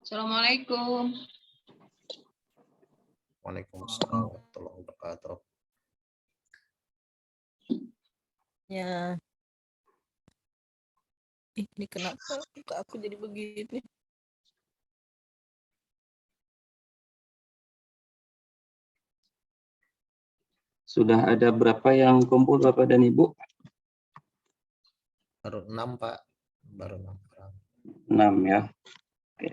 Assalamualaikum. Waalaikumsalam warahmatullahi wabarakatuh. Ya, ini kenapa muka aku jadi begini? Sudah ada berapa yang kumpul Bapak dan Ibu? Baru 6 Pak, baru 6 orang. 6 ya. Oke.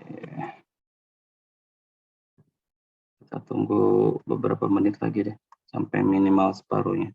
Kita tunggu beberapa menit lagi deh, sampai minimal separuhnya.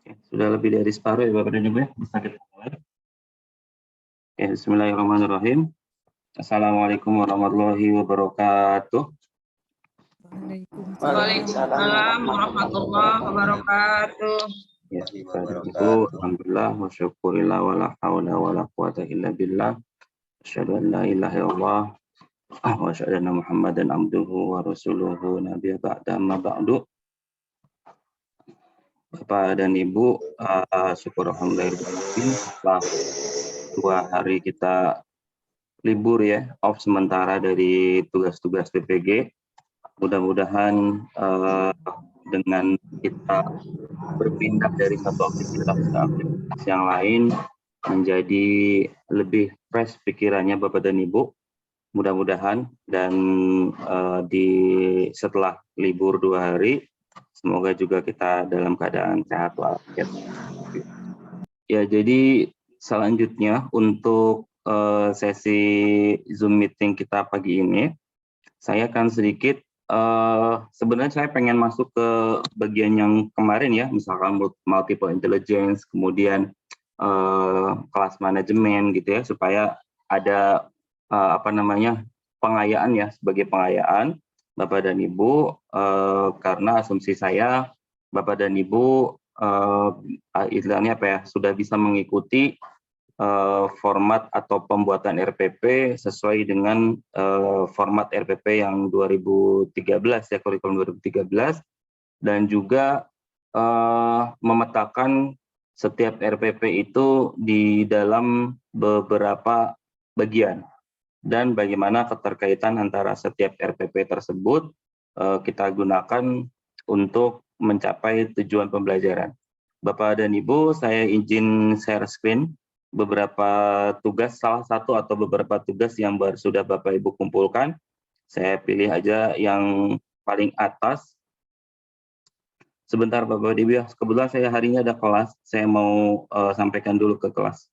Oke, sudah lebih dari separuh ya Bapak dan Ibu ya. Bisa kita mulai. Oke, bismillahirrahmanirrahim. Assalamualaikum warahmatullahi wabarakatuh. Waalaikumsalam warahmatullahi wabarakatuh. Ya, Bapak dan Ibu, alhamdulillah wa syukurillah wa la haula wa la quwata illa billah. Asyhadu an la ilaha illallah wa asyhadu anna Muhammadan abduhu wa rasuluhu nabiyya ba'da ma ba'du. Bapak dan Ibu, syukur alhamdulillah setelah 2 hari kita libur ya, off sementara dari tugas-tugas PPG. Mudah-mudahan dengan kita berpindah dari satu aktivitas ke aktivitas yang lain menjadi lebih fresh pikirannya Bapak dan Ibu. Mudah-mudahan dan setelah libur 2 hari semoga juga kita dalam keadaan sehat walafiat. Ya, jadi selanjutnya untuk sesi Zoom meeting kita pagi ini, saya akan sedikit sebenarnya saya pengen masuk ke bagian yang kemarin ya, misalkan multiple intelligence, kemudian kelas manajemen gitu ya, supaya ada pengayaan ya, sebagai pengayaan Bapak dan Ibu, karena asumsi saya Bapak dan Ibu istilahnya sudah bisa mengikuti format atau pembuatan RPP sesuai dengan format RPP yang 2013 ya, kurikulum 2013, dan juga memetakan setiap RPP itu di dalam beberapa bagian dan bagaimana keterkaitan antara setiap RPP tersebut kita gunakan untuk mencapai tujuan pembelajaran. Bapak dan Ibu, saya izin share screen beberapa tugas, salah satu atau beberapa tugas yang sudah Bapak Ibu kumpulkan. Saya pilih aja yang paling atas. Sebentar Bapak Ibu ya, kebetulan saya hari ini ada kelas, saya mau sampaikan dulu ke kelas.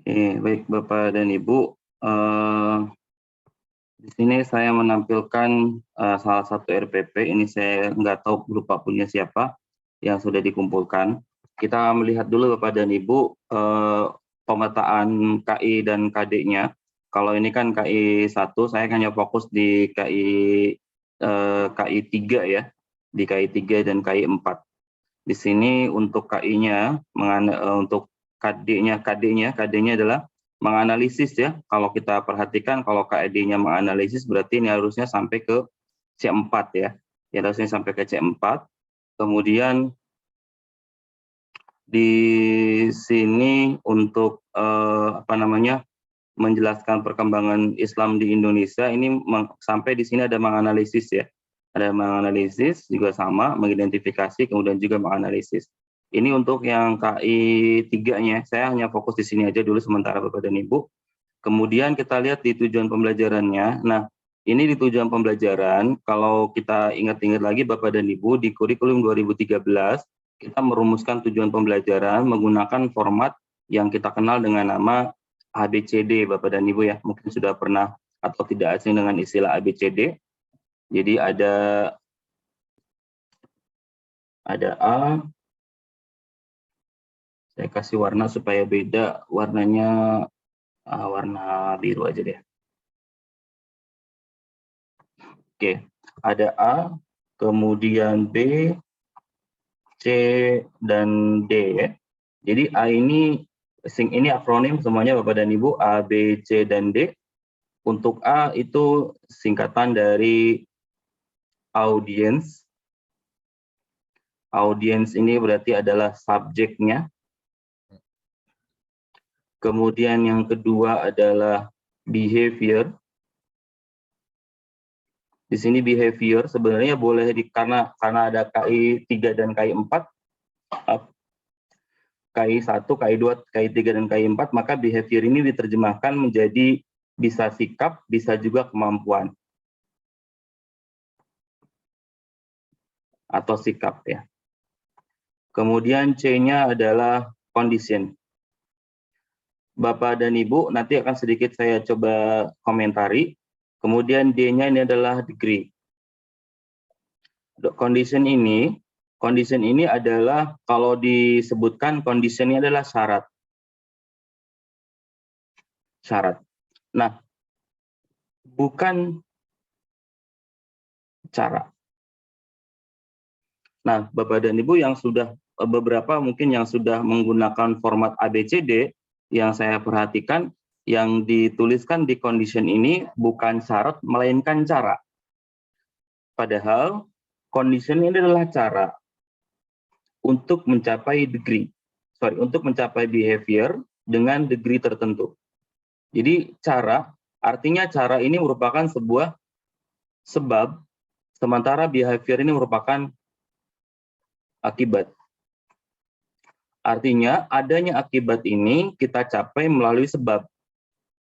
Baik Bapak dan Ibu, di sini saya menampilkan salah satu RPP. Ini saya nggak tahu, lupa punya siapa yang sudah dikumpulkan. Kita melihat dulu Bapak dan Ibu pemetaan KI dan KD-nya. Kalau ini kan KI 1, saya hanya fokus di KI 3 ya, di KI 3 dan KI 4. Di sini untuk KI-nya, untuk KD-nya adalah menganalisis ya. Kalau kita perhatikan, kalau KD-nya menganalisis berarti ini harusnya sampai ke C4 ya. Ya harusnya sampai ke C4. Kemudian di sini untuk menjelaskan perkembangan Islam di Indonesia, ini sampai di sini ada menganalisis ya. Ada menganalisis juga sama, mengidentifikasi, kemudian juga menganalisis. Ini untuk yang KI 3-nya, saya hanya fokus di sini aja dulu sementara Bapak dan Ibu. Kemudian kita lihat di tujuan pembelajarannya. Nah, ini di tujuan pembelajaran, kalau kita ingat-ingat lagi Bapak dan Ibu, di kurikulum 2013, kita merumuskan tujuan pembelajaran menggunakan format yang kita kenal dengan nama ABCD, Bapak dan Ibu ya. Mungkin sudah pernah atau tidak asing dengan istilah ABCD. Jadi ada A, saya kasih warna supaya beda, warnanya warna biru aja deh. Oke, ada A, kemudian B, C, dan D ya. Jadi A ini akronim semuanya Bapak dan Ibu, A, B, C, dan D. Untuk A itu singkatan dari audience. Audience ini berarti adalah subjeknya. Kemudian yang kedua adalah behavior. Di sini behavior sebenarnya boleh karena ada KI 3 dan KI 4, KI 1, KI 2, KI 3, dan KI 4, maka behavior ini diterjemahkan menjadi bisa sikap, bisa juga kemampuan. Atau sikap ya. Kemudian C-nya adalah condition. Bapak dan Ibu nanti akan sedikit saya coba komentari. Kemudian D-nya ini adalah degree. Condition ini adalah kalau disebutkan condition ini adalah syarat. Syarat. Nah, bukan cara. Nah, Bapak dan Ibu yang sudah beberapa mungkin yang sudah menggunakan format ABCD, yang saya perhatikan yang dituliskan di condition ini bukan syarat melainkan cara. Padahal condition ini adalah cara untuk mencapai untuk mencapai behavior dengan degree tertentu. Jadi artinya cara ini merupakan sebuah sebab, sementara behavior ini merupakan akibat. Artinya adanya akibat ini kita capai melalui sebab.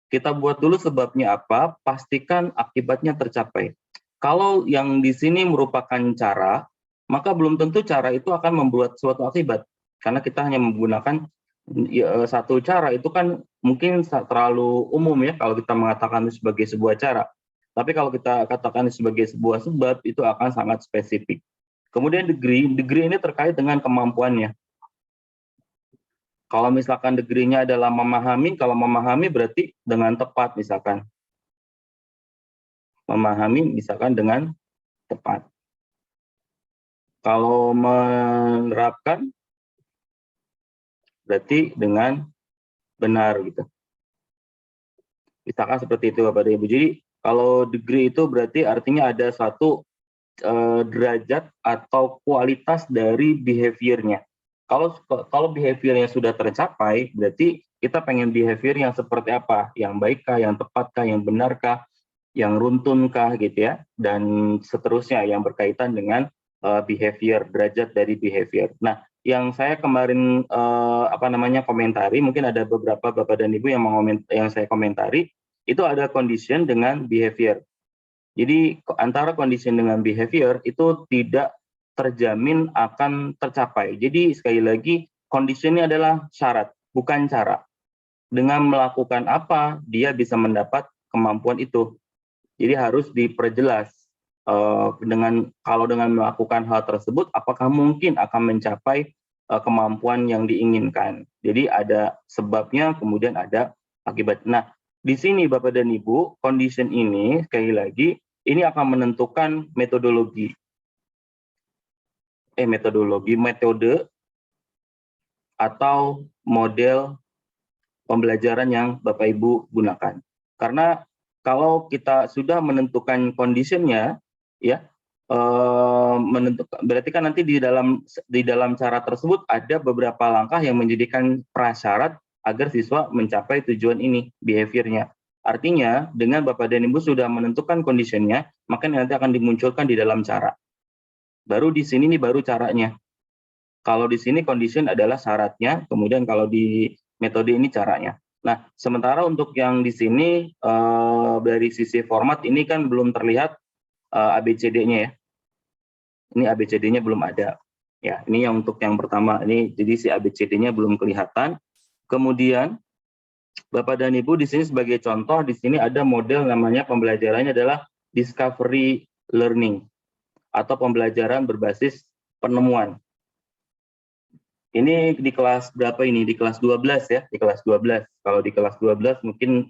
Kita buat dulu sebabnya apa, pastikan akibatnya tercapai. Kalau yang di sini merupakan cara, maka belum tentu cara itu akan membuat suatu akibat. Karena kita hanya menggunakan satu cara, itu kan mungkin terlalu umum ya kalau kita mengatakan itu sebagai sebuah cara. Tapi kalau kita katakan sebagai sebuah sebab, itu akan sangat spesifik. Kemudian degree ini terkait dengan kemampuannya. Kalau misalkan degree-nya adalah memahami, kalau memahami berarti dengan tepat misalkan. Memahami misalkan dengan tepat. Kalau menerapkan berarti dengan benar gitu. Misalkan seperti itu Bapak dan Ibu. Jadi kalau degree itu berarti artinya ada suatu derajat atau kualitas dari behaviornya. Kalau behaviornya sudah tercapai, berarti kita pengen behavior yang seperti apa? Yang baikkah, yang tepatkah, yang benarkah, yang runtunkah gitu ya, dan seterusnya yang berkaitan dengan behavior, derajat dari behavior. Nah, yang saya kemarin komentari, mungkin ada beberapa Bapak dan Ibu yang saya komentari, itu ada condition dengan behavior. Jadi antara condition dengan behavior itu tidak terjamin akan tercapai. Jadi sekali lagi condition ini adalah syarat, bukan cara. dengan melakukan apa dia bisa mendapat kemampuan itu. Jadi harus diperjelas kalau dengan melakukan hal tersebut apakah mungkin akan mencapai kemampuan yang diinginkan. Jadi ada sebabnya, kemudian ada akibat. Nah, di sini Bapak dan Ibu, condition ini sekali lagi ini akan menentukan metode atau model pembelajaran yang Bapak Ibu gunakan. Karena kalau kita sudah menentukan conditionnya, ya berarti kan nanti di dalam cara tersebut ada beberapa langkah yang menjadikan prasyarat agar siswa mencapai tujuan ini, behaviornya. Artinya dengan Bapak dan Ibu sudah menentukan conditionnya, maka nanti akan dimunculkan di dalam cara. Baru di sini nih baru caranya. Kalau di sini condition adalah syaratnya, kemudian kalau di metode ini caranya. Nah, sementara untuk yang di sini dari sisi format ini kan belum terlihat ABCD-nya ya. Ini ABCD-nya belum ada. Ya, ini yang untuk yang pertama. Ini jadi si ABCD-nya belum kelihatan. Kemudian Bapak dan Ibu di sini sebagai contoh di sini ada model namanya pembelajarannya adalah discovery learning atau pembelajaran berbasis penemuan. Ini di kelas berapa ini? Di kelas 12 ya, di kelas 12. Kalau di kelas 12 mungkin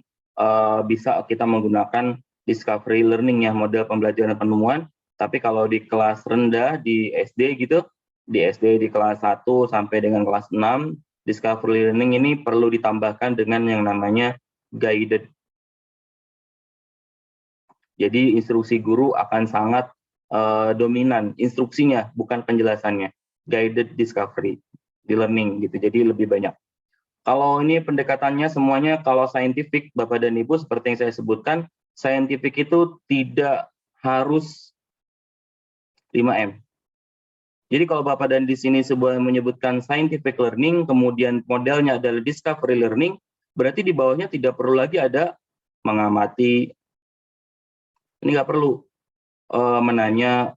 bisa kita menggunakan discovery learning ya, model pembelajaran penemuan. Tapi kalau di kelas rendah di SD gitu, di SD di kelas 1 sampai dengan kelas 6, discovery learning ini perlu ditambahkan dengan yang namanya guided. Jadi instruksi guru akan sangat dominan, instruksinya bukan penjelasannya. Guided discovery di learning gitu, jadi lebih banyak. Kalau ini pendekatannya semuanya, kalau scientific, Bapak dan Ibu seperti yang saya sebutkan, scientific itu tidak harus 5M. Jadi kalau Bapak dan di sini sebuah menyebutkan scientific learning, kemudian modelnya adalah discovery learning, berarti di bawahnya tidak perlu lagi ada mengamati, ini nggak perlu menanya,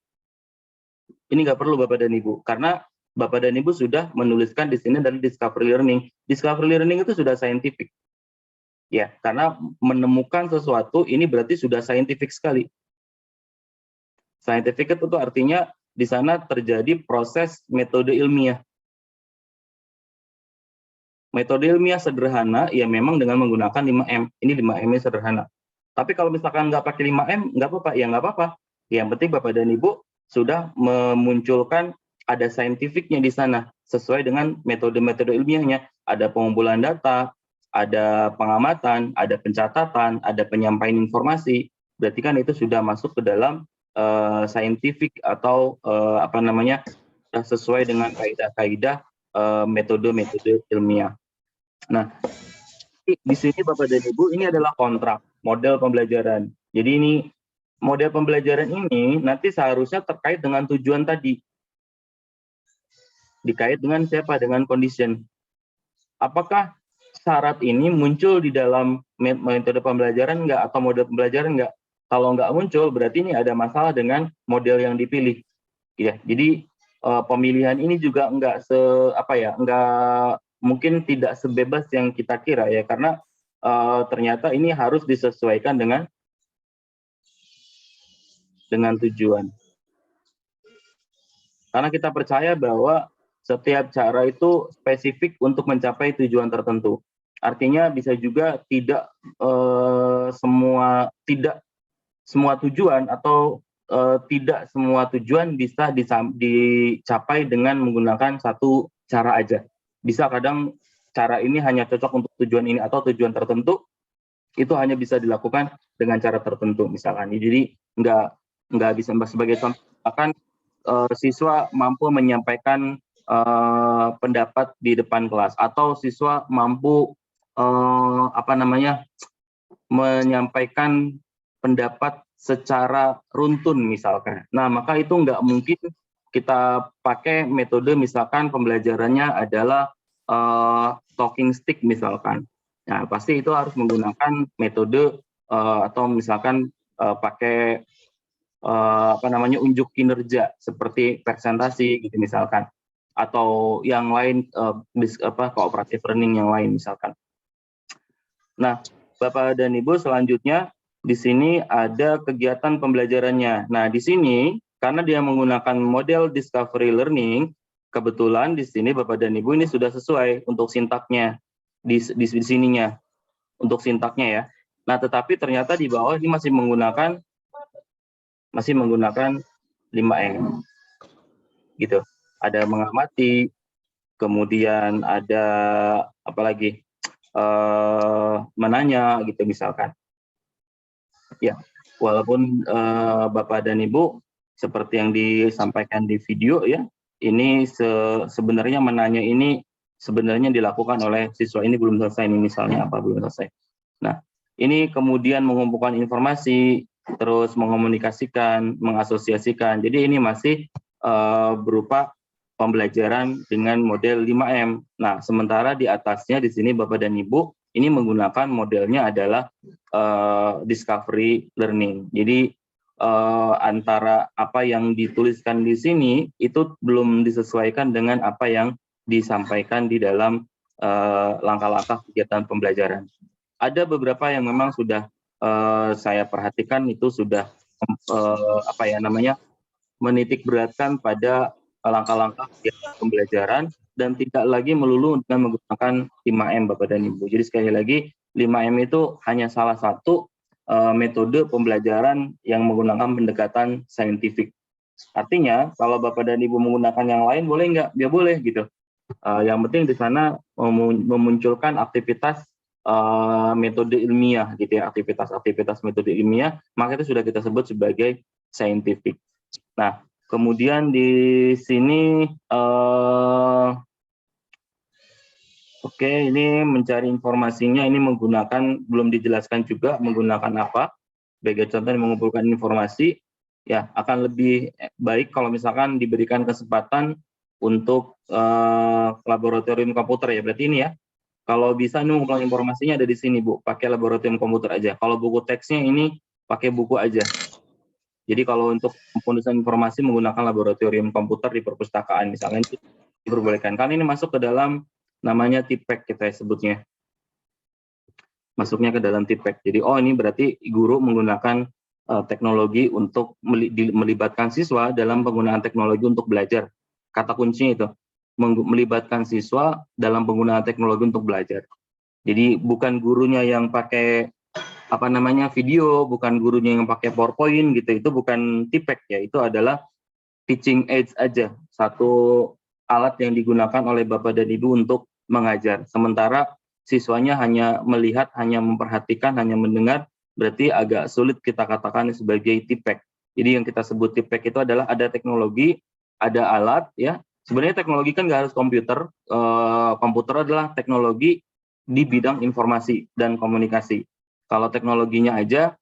ini nggak perlu Bapak dan Ibu, karena Bapak dan Ibu sudah menuliskan di sini dari discovery learning. Discovery learning itu sudah scientific. Ya, karena menemukan sesuatu ini berarti sudah scientific sekali. Scientific itu artinya di sana terjadi proses metode ilmiah. Metode ilmiah sederhana ya memang dengan menggunakan 5M. Ini 5M-nya sederhana. Tapi kalau misalkan nggak pakai 5M, nggak apa-apa. Ya nggak apa-apa. Yang penting Bapak dan Ibu sudah memunculkan ada scientificnya di sana sesuai dengan metode-metode ilmiahnya. Ada pengumpulan data, ada pengamatan, ada pencatatan, ada penyampaian informasi. Berarti kan itu sudah masuk ke dalam scientific atau apa namanya sesuai dengan kaidah-kaidah metode-metode ilmiah. Nah, di sini Bapak dan Ibu ini adalah kontrak model pembelajaran. Jadi ini model pembelajaran ini nanti seharusnya terkait dengan tujuan tadi. Dikait dengan siapa? Dengan condition. Apakah syarat ini muncul di dalam metode pembelajaran enggak atau model pembelajaran enggak? Kalau nggak muncul, berarti ini ada masalah dengan model yang dipilih. Ya, jadi pemilihan ini juga nggak mungkin tidak sebebas yang kita kira ya, karena ternyata ini harus disesuaikan dengan tujuan. Karena kita percaya bahwa setiap cara itu spesifik untuk mencapai tujuan tertentu. Artinya bisa juga tidak semua tujuan atau tidak semua tujuan bisa dicapai dengan menggunakan satu cara aja. Bisa kadang cara ini hanya cocok untuk tujuan ini atau tujuan tertentu, itu hanya bisa dilakukan dengan cara tertentu misalkan. Jadi nggak bisa, sebagai contoh, akan siswa mampu menyampaikan pendapat di depan kelas atau siswa mampu menyampaikan pendapat secara runtun misalkan. Nah, maka itu nggak mungkin kita pakai metode misalkan pembelajarannya adalah talking stick misalkan. Nah, pasti itu harus menggunakan metode atau misalkan pakai unjuk kinerja seperti presentasi gitu misalkan, atau yang lain kooperatif learning yang lain misalkan. Nah, Bapak dan Ibu, selanjutnya di sini ada kegiatan pembelajarannya. Nah, di sini karena dia menggunakan model discovery learning, kebetulan di sini Bapak dan Ibu ini sudah sesuai untuk sintaknya di sininya, untuk sintaknya ya. Nah, tetapi ternyata di bawah ini masih menggunakan 5M gitu. Ada mengamati, kemudian ada apa lagi, menanya gitu misalkan. Ya, walaupun Bapak dan Ibu seperti yang disampaikan di video ya, ini sebenarnya menanya ini sebenarnya dilakukan oleh siswa ini belum selesai ini, misalnya apa belum selesai. Nah, ini kemudian mengumpulkan informasi, terus mengomunikasikan, mengasosiasikan. Jadi ini masih berupa pembelajaran dengan model 5M. Nah, sementara di atasnya di sini Bapak dan Ibu ini menggunakan modelnya adalah discovery learning. Jadi antara apa yang dituliskan di sini itu belum disesuaikan dengan apa yang disampaikan di dalam langkah-langkah kegiatan pembelajaran. Ada beberapa yang memang sudah saya perhatikan itu sudah menitik beratkan pada langkah-langkah kegiatan pembelajaran dan tidak lagi melulu dengan menggunakan 5M Bapak dan Ibu. Jadi sekali lagi 5M itu hanya salah satu metode pembelajaran yang menggunakan pendekatan saintifik. Artinya kalau Bapak dan Ibu menggunakan yang lain boleh nggak? Ya boleh gitu. Yang penting di sana memunculkan aktivitas metode ilmiah gitu ya, aktivitas metode ilmiah, maka itu sudah kita sebut sebagai saintifik. Nah, kemudian di sini oke, ini mencari informasinya, ini menggunakan, belum dijelaskan juga menggunakan apa. Sebagai contoh mengumpulkan informasi, ya akan lebih baik kalau misalkan diberikan kesempatan untuk laboratorium komputer ya, berarti ini ya. Kalau bisa ini mengumpulkan informasinya ada di sini Bu, pakai laboratorium komputer aja. Kalau buku teksnya ini pakai buku aja. Jadi kalau untuk penulisan informasi menggunakan laboratorium komputer di perpustakaan misalnya itu diperbolehkan. Karena ini masuk ke dalam namanya TIPEC kita sebutnya. Masuknya ke dalam TIPEC. Jadi ini berarti guru menggunakan teknologi untuk melibatkan siswa dalam penggunaan teknologi untuk belajar. Kata kuncinya itu melibatkan siswa dalam penggunaan teknologi untuk belajar. Jadi bukan gurunya yang pakai video, bukan gurunya yang pakai PowerPoint gitu, itu bukan TIPEC ya, itu adalah teaching aids aja, satu alat yang digunakan oleh Bapak dan Ibu untuk mengajar. Sementara siswanya hanya melihat, hanya memperhatikan, hanya mendengar, berarti agak sulit kita katakan sebagai TIPEC. Jadi yang kita sebut TIPEC itu adalah ada teknologi, ada alat ya. Sebenarnya teknologi kan nggak harus komputer, komputer adalah teknologi di bidang informasi dan komunikasi. Kalau teknologinya aja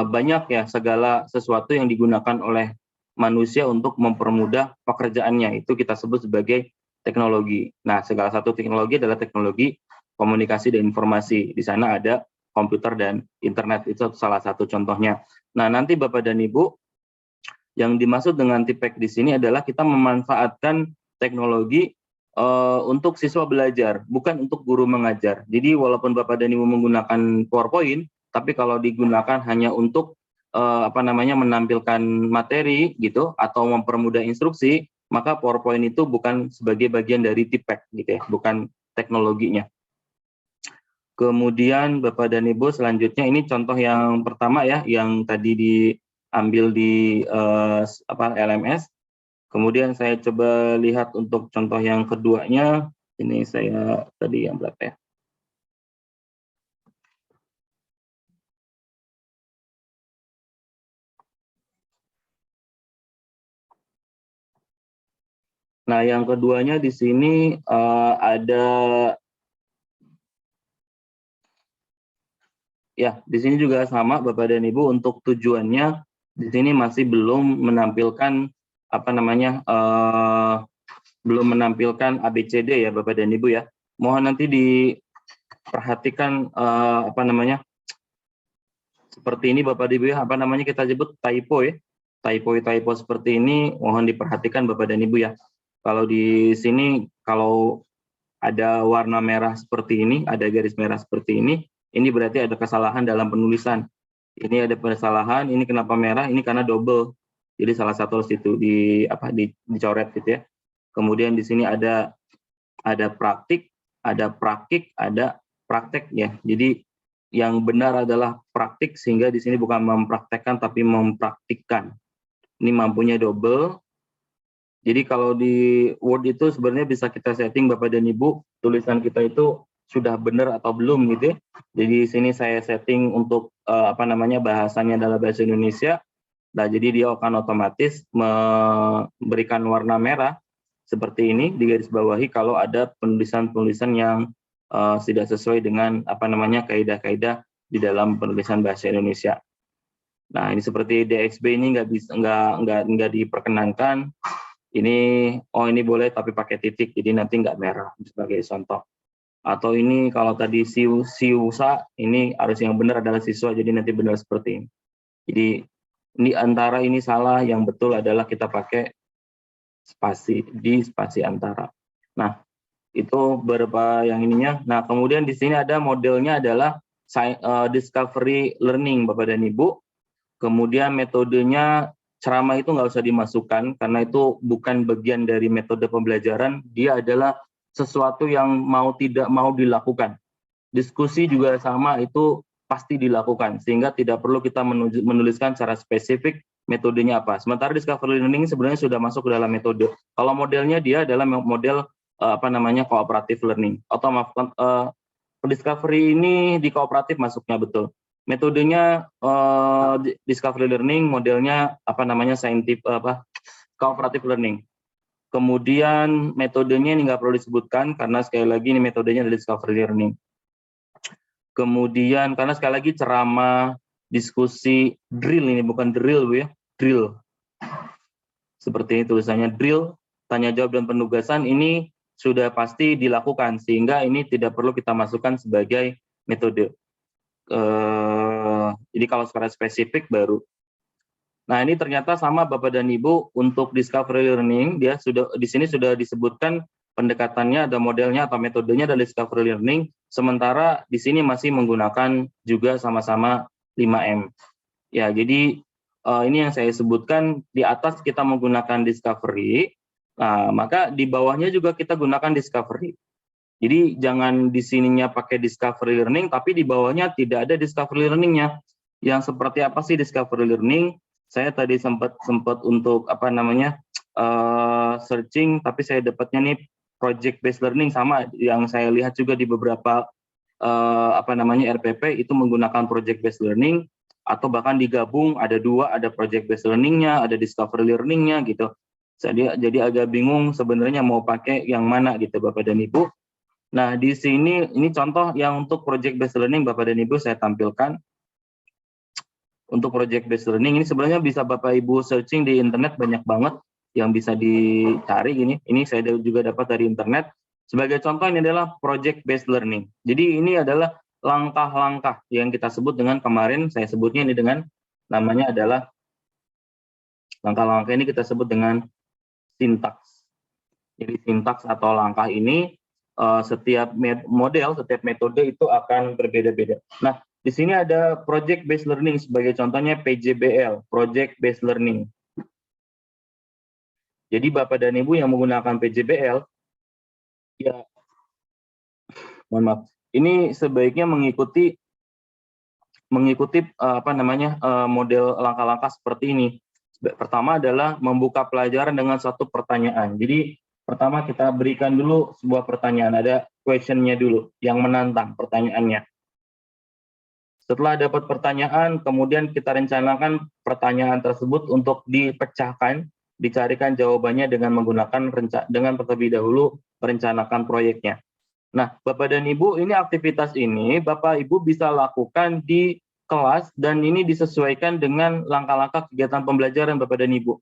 banyak ya, segala sesuatu yang digunakan oleh manusia untuk mempermudah pekerjaannya, itu kita sebut sebagai teknologi. Nah, segala satu teknologi adalah teknologi komunikasi dan informasi. Di sana ada komputer dan internet, itu salah satu contohnya. Nah, nanti Bapak dan Ibu, yang dimaksud dengan TIPEC di sini adalah kita memanfaatkan teknologi untuk siswa belajar, bukan untuk guru mengajar. Jadi walaupun Bapak dan Ibu menggunakan PowerPoint, tapi kalau digunakan hanya untuk menampilkan materi gitu atau mempermudah instruksi, maka PowerPoint itu bukan sebagai bagian dari TIPEC gitu ya, bukan teknologinya. Kemudian Bapak dan Ibu selanjutnya ini contoh yang pertama ya, yang tadi diambil di LMS. Kemudian saya coba lihat untuk contoh yang keduanya, ini saya tadi yang berapa ya? Nah, yang keduanya di sini ada, ya di sini juga sama Bapak dan Ibu, untuk tujuannya di sini masih belum menampilkan belum menampilkan ABCD ya Bapak dan Ibu ya. Mohon nanti diperhatikan seperti ini Bapak dan Ibu ya, kita sebut typo ya. Typo seperti ini mohon diperhatikan Bapak dan Ibu ya. Kalau di sini kalau ada warna merah seperti ini, ada garis merah seperti ini, ini berarti ada kesalahan dalam penulisan. Ini ada kesalahan, ini kenapa merah, ini karena double. Jadi salah satu harus itu dicoret gitu ya. Kemudian di sini ada praktik, ada praktik, ada praktek ya. Jadi yang benar adalah praktik, sehingga di sini bukan mempraktekkan tapi mempraktikkan. Ini mampunya double. Jadi kalau di Word itu sebenarnya bisa kita setting Bapak dan Ibu, tulisan kita itu sudah benar atau belum gitu ya. Jadi di sini saya setting untuk bahasanya adalah bahasa Indonesia. Nah, jadi dia akan otomatis memberikan warna merah seperti ini di garis bawahi kalau ada penulisan-penulisan yang tidak sesuai dengan kaidah-kaidah di dalam penulisan bahasa Indonesia. Nah, ini seperti DXB ini nggak diperkenankan. Ini boleh tapi pakai titik, jadi nanti nggak merah sebagai contoh. Atau ini kalau tadi siusa, ini harus yang benar adalah siswa, jadi nanti benar seperti ini. Jadi ini antara ini salah, yang betul adalah kita pakai spasi antara. Nah, itu beberapa yang ininya. Nah, kemudian di sini ada modelnya adalah discovery learning Bapak dan Ibu. Kemudian metodenya ceramah itu nggak usah dimasukkan karena itu bukan bagian dari metode pembelajaran, dia adalah sesuatu yang tidak mau dilakukan. Diskusi juga sama, itu pasti dilakukan, sehingga tidak perlu kita menuliskan secara spesifik metodenya apa. Sementara discovery learning sebenarnya sudah masuk ke dalam metode. Kalau modelnya dia adalah model cooperative learning. Atau discovery ini di kooperatif masuknya betul. Metodenya discovery learning, modelnya cooperative learning. Kemudian metodenya ini nggak perlu disebutkan karena sekali lagi ini metodenya adalah discovery learning. Kemudian karena sekali lagi ceramah, diskusi, drill ini bukan drill Bu ya, drill. Seperti ini tulisannya drill, tanya jawab dan penugasan ini sudah pasti dilakukan sehingga ini tidak perlu kita masukkan sebagai metode. Jadi kalau secara spesifik baru. Nah, ini ternyata sama Bapak dan Ibu untuk discovery learning, dia sudah di sini sudah disebutkan pendekatannya, ada modelnya atau metodenya adalah discovery learning, sementara di sini masih menggunakan juga sama-sama 5M. Ya, jadi ini yang saya sebutkan, di atas kita menggunakan discovery, nah, maka di bawahnya juga kita gunakan discovery. Jadi jangan di sininya pakai discovery learning, tapi di bawahnya tidak ada discovery learning-nya. Yang seperti apa sih discovery learning? Saya tadi sempat untuk searching, tapi saya dapatnya nih project based learning, sama yang saya lihat juga di beberapa RPP itu menggunakan project based learning, atau bahkan digabung ada dua, ada project based learning-nya, ada discovery learning-nya gitu. Jadi agak bingung sebenarnya mau pakai yang mana gitu Bapak dan Ibu. Nah, di sini ini contoh yang untuk project based learning Bapak dan Ibu saya tampilkan. Untuk project based learning ini sebenarnya bisa Bapak Ibu searching di internet, banyak banget yang bisa dicari ini. Ini saya juga dapat dari internet. Sebagai contoh ini adalah project based learning. Jadi ini adalah langkah-langkah yang kita sebut dengan kemarin saya sebutnya ini dengan namanya adalah langkah-langkah ini kita sebut dengan sintaks. Jadi sintaks atau langkah ini setiap model, setiap metode itu akan berbeda-beda. Nah, di sini ada project based learning sebagai contohnya PJBL, project based learning. Jadi Bapak dan Ibu yang menggunakan PJBL, ya, mohon maaf, ini sebaiknya mengikuti model langkah-langkah seperti ini. Pertama adalah membuka pelajaran dengan satu pertanyaan. Jadi pertama kita berikan dulu sebuah pertanyaan, ada question-nya dulu yang menantang pertanyaannya. Setelah dapat pertanyaan, kemudian kita rencanakan pertanyaan tersebut untuk dipecahkan, dicarikan jawabannya dengan menggunakan dengan terlebih dahulu merencanakan proyeknya. Nah, Bapak dan Ibu, ini aktivitas ini Bapak Ibu bisa lakukan di kelas dan ini disesuaikan dengan langkah-langkah kegiatan pembelajaran Bapak dan Ibu.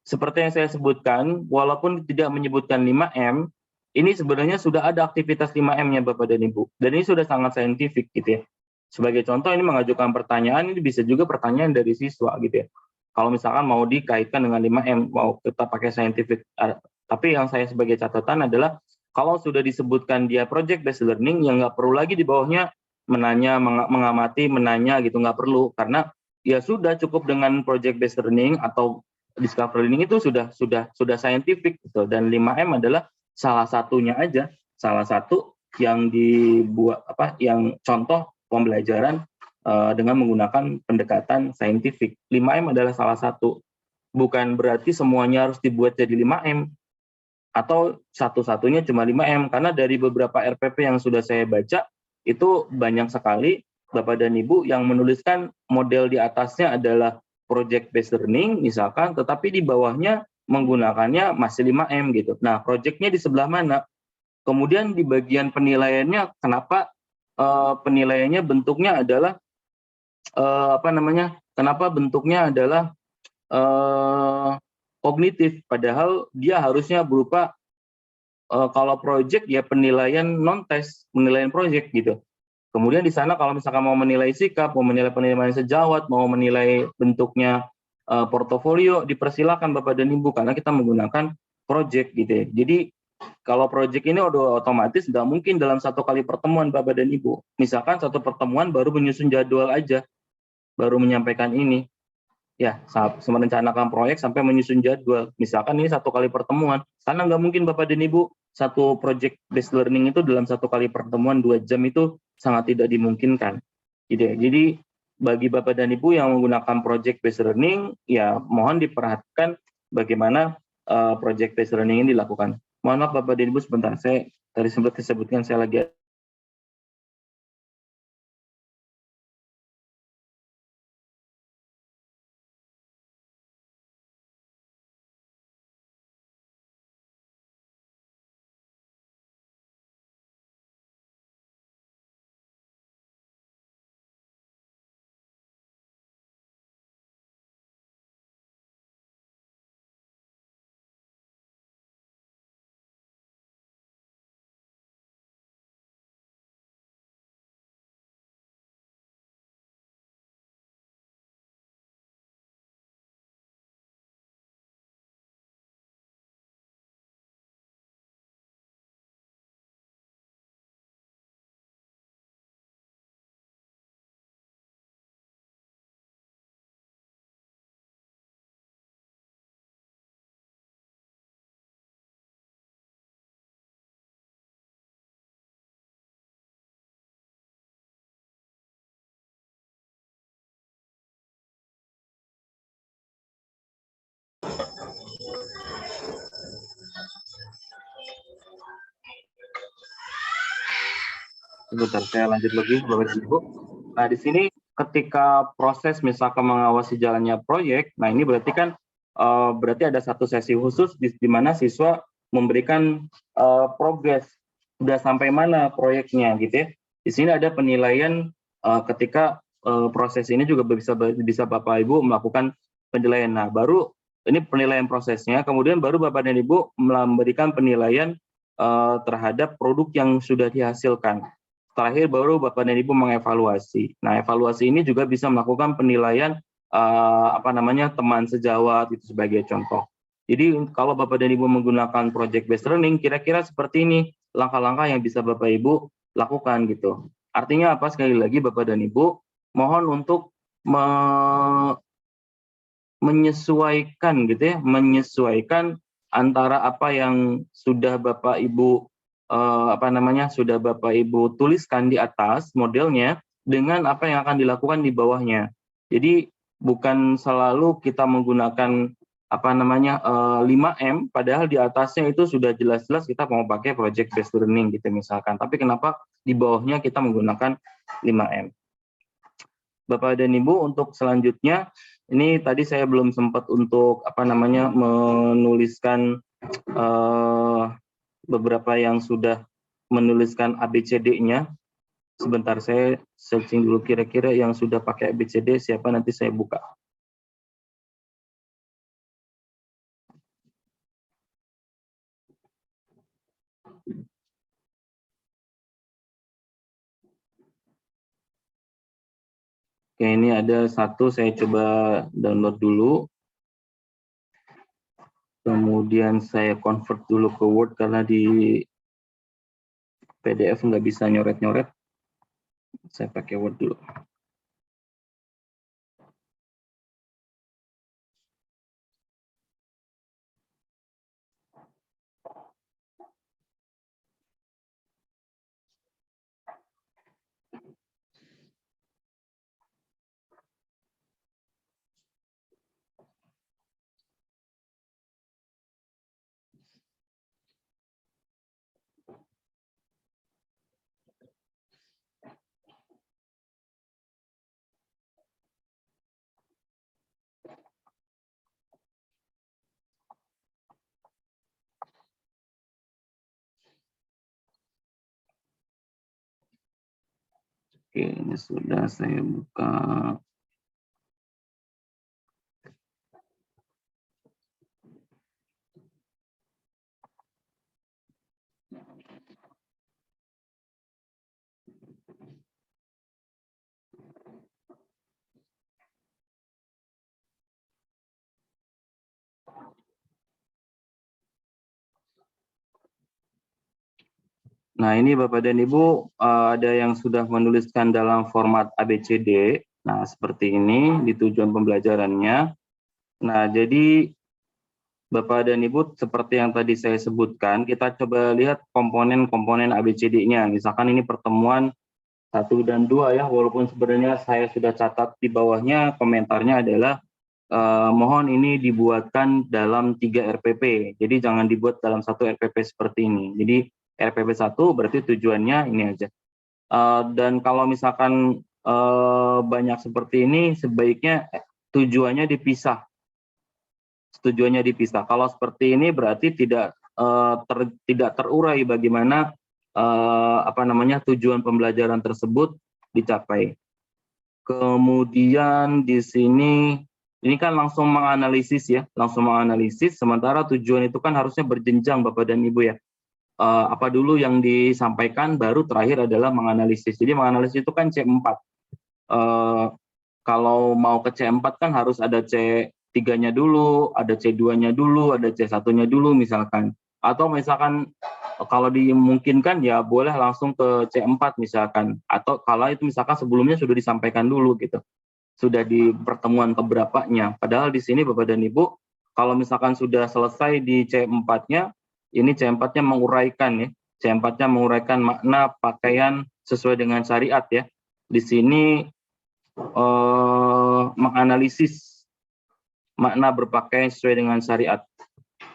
Seperti yang saya sebutkan, walaupun tidak menyebutkan 5M, ini sebenarnya sudah ada aktivitas 5M-nya Bapak dan Ibu. Dan ini sudah sangat saintifik gitu ya. Sebagai contoh ini mengajukan pertanyaan, ini bisa juga pertanyaan dari siswa gitu ya. Kalau misalkan mau dikaitkan dengan 5M, mau kita pakai scientific. Tapi yang saya sebagai catatan adalah kalau sudah disebutkan dia project based learning, yang nggak perlu lagi di bawahnya mengamati, menanya gitu, nggak perlu, karena ya sudah cukup dengan project based learning atau discovery learning itu sudah scientific gitu. Dan 5M adalah salah satunya aja, salah satu yang dibuat yang contoh pembelajaran dengan menggunakan pendekatan saintifik. 5M adalah salah satu, bukan berarti semuanya harus dibuat jadi 5M atau satu-satunya cuma 5M, karena dari beberapa RPP yang sudah saya baca itu banyak sekali Bapak dan Ibu yang menuliskan model di atasnya adalah project based learning misalkan, tetapi di bawahnya menggunakannya masih 5M gitu. Nah, projectnya di sebelah mana? Kemudian di bagian penilaiannya, kenapa penilaiannya bentuknya adalah kenapa bentuknya adalah kognitif, padahal dia harusnya berupa kalau project ya penilaian non-tes, penilaian project gitu. Kemudian di sana kalau misalkan mau menilai sikap, mau menilai penilaian sejawat, mau menilai bentuknya portofolio, dipersilakan Bapak dan Ibu, karena kita menggunakan project gitu ya. Jadi kalau project ini udah otomatis nggak mungkin dalam satu kali pertemuan Bapak dan Ibu. Misalkan satu pertemuan baru menyusun jadwal aja, baru menyampaikan ini. Ya, merencanakan proyek sampai menyusun jadwal. Misalkan ini satu kali pertemuan, karena nggak mungkin Bapak dan Ibu satu project based learning itu dalam satu kali pertemuan 2 jam itu sangat tidak dimungkinkan. Gitu ya. Jadi bagi Bapak dan Ibu yang menggunakan project based learning, ya mohon diperhatikan bagaimana project based learning ini dilakukan. Mohon maaf Bapak dan Ibu sebentar, saya tadi sempat disebutkan saya lagi sebentar, saya lanjut lagi Bapak dan Ibu. Nah, di sini ketika proses misalkan mengawasi jalannya proyek, nah ini berarti kan berarti ada satu sesi khusus di mana siswa memberikan progres sudah sampai mana proyeknya gitu ya. Di sini ada penilaian ketika proses ini juga bisa Bapak Ibu melakukan penilaian. Nah, baru ini penilaian prosesnya, kemudian baru Bapak dan Ibu memberikan penilaian terhadap produk yang sudah dihasilkan. Terakhir baru Bapak dan Ibu mengevaluasi. Nah, evaluasi ini juga bisa melakukan penilaian teman sejawat itu sebagai contoh. Jadi kalau Bapak dan Ibu menggunakan project based learning, kira-kira seperti ini langkah-langkah yang bisa Bapak Ibu lakukan gitu. Artinya apa? Sekali lagi Bapak dan Ibu mohon untuk menyesuaikan gitu ya, menyesuaikan antara apa yang sudah Bapak Ibu sudah Bapak Ibu tuliskan di atas modelnya dengan apa yang akan dilakukan di bawahnya. Jadi bukan selalu kita menggunakan 5M, padahal di atasnya itu sudah jelas-jelas kita mau pakai project based learning gitu misalkan. Tapi kenapa di bawahnya kita menggunakan 5M? Bapak dan Ibu, untuk selanjutnya ini tadi saya belum sempat untuk menuliskan beberapa yang sudah menuliskan ABCD-nya. Sebentar, saya searching dulu kira-kira yang sudah pakai ABCD siapa, nanti saya buka. Oke, ini ada satu, saya coba download dulu. Kemudian saya convert dulu ke Word karena di PDF nggak bisa nyoret-nyoret. Saya pakai Word dulu. Oke, ini sudah saya buka. Nah, ini Bapak dan Ibu, ada yang sudah menuliskan dalam format ABCD. Nah, seperti ini di tujuan pembelajarannya. Nah, jadi Bapak dan Ibu, seperti yang tadi saya sebutkan, kita coba lihat komponen-komponen ABCD-nya. Misalkan ini pertemuan 1 dan 2 ya, walaupun sebenarnya saya sudah catat di bawahnya, komentarnya adalah mohon ini dibuatkan dalam 3 RPP. Jadi jangan dibuat dalam 1 RPP seperti ini. Jadi RPP 1 berarti tujuannya ini aja. Dan kalau misalkan banyak seperti ini, sebaiknya tujuannya dipisah. Tujuannya dipisah. Kalau seperti ini berarti tidak terurai bagaimana tujuan pembelajaran tersebut dicapai. Kemudian di sini ini kan langsung menganalisis ya, sementara tujuan itu kan harusnya berjenjang Bapak dan Ibu ya. Apa dulu yang disampaikan, baru terakhir adalah menganalisis. Jadi menganalisis itu kan C4. Kalau mau ke C4 kan harus ada C3-nya dulu, ada C2-nya dulu, ada C1-nya dulu misalkan. Atau misalkan kalau dimungkinkan ya boleh langsung ke C4 misalkan. Atau kalau itu misalkan sebelumnya sudah disampaikan dulu gitu. Sudah di pertemuan keberapanya. Padahal di sini Bapak dan Ibu, kalau misalkan sudah selesai di C4-nya, ini C4-nya menguraikan ya. C4-nya menguraikan makna pakaian sesuai dengan syariat ya. Di sini menganalisis makna berpakaian sesuai dengan syariat.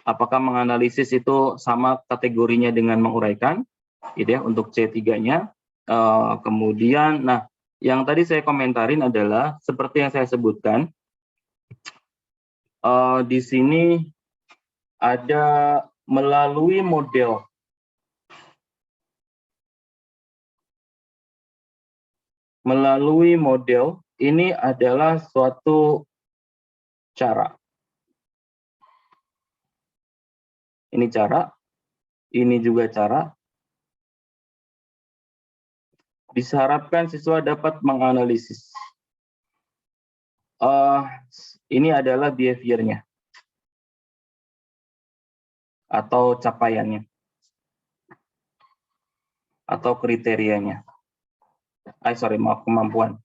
Apakah menganalisis itu sama kategorinya dengan menguraikan? Gitu ya, untuk C3-nya. Kemudian, nah, yang tadi saya komentarin adalah seperti yang saya sebutkan, di sini ada melalui model. Melalui model ini adalah suatu cara. Ini cara, ini juga cara. Diharapkan siswa dapat menganalisis. Ini adalah behavior-nya atau capaiannya atau kriterianya. Kemampuan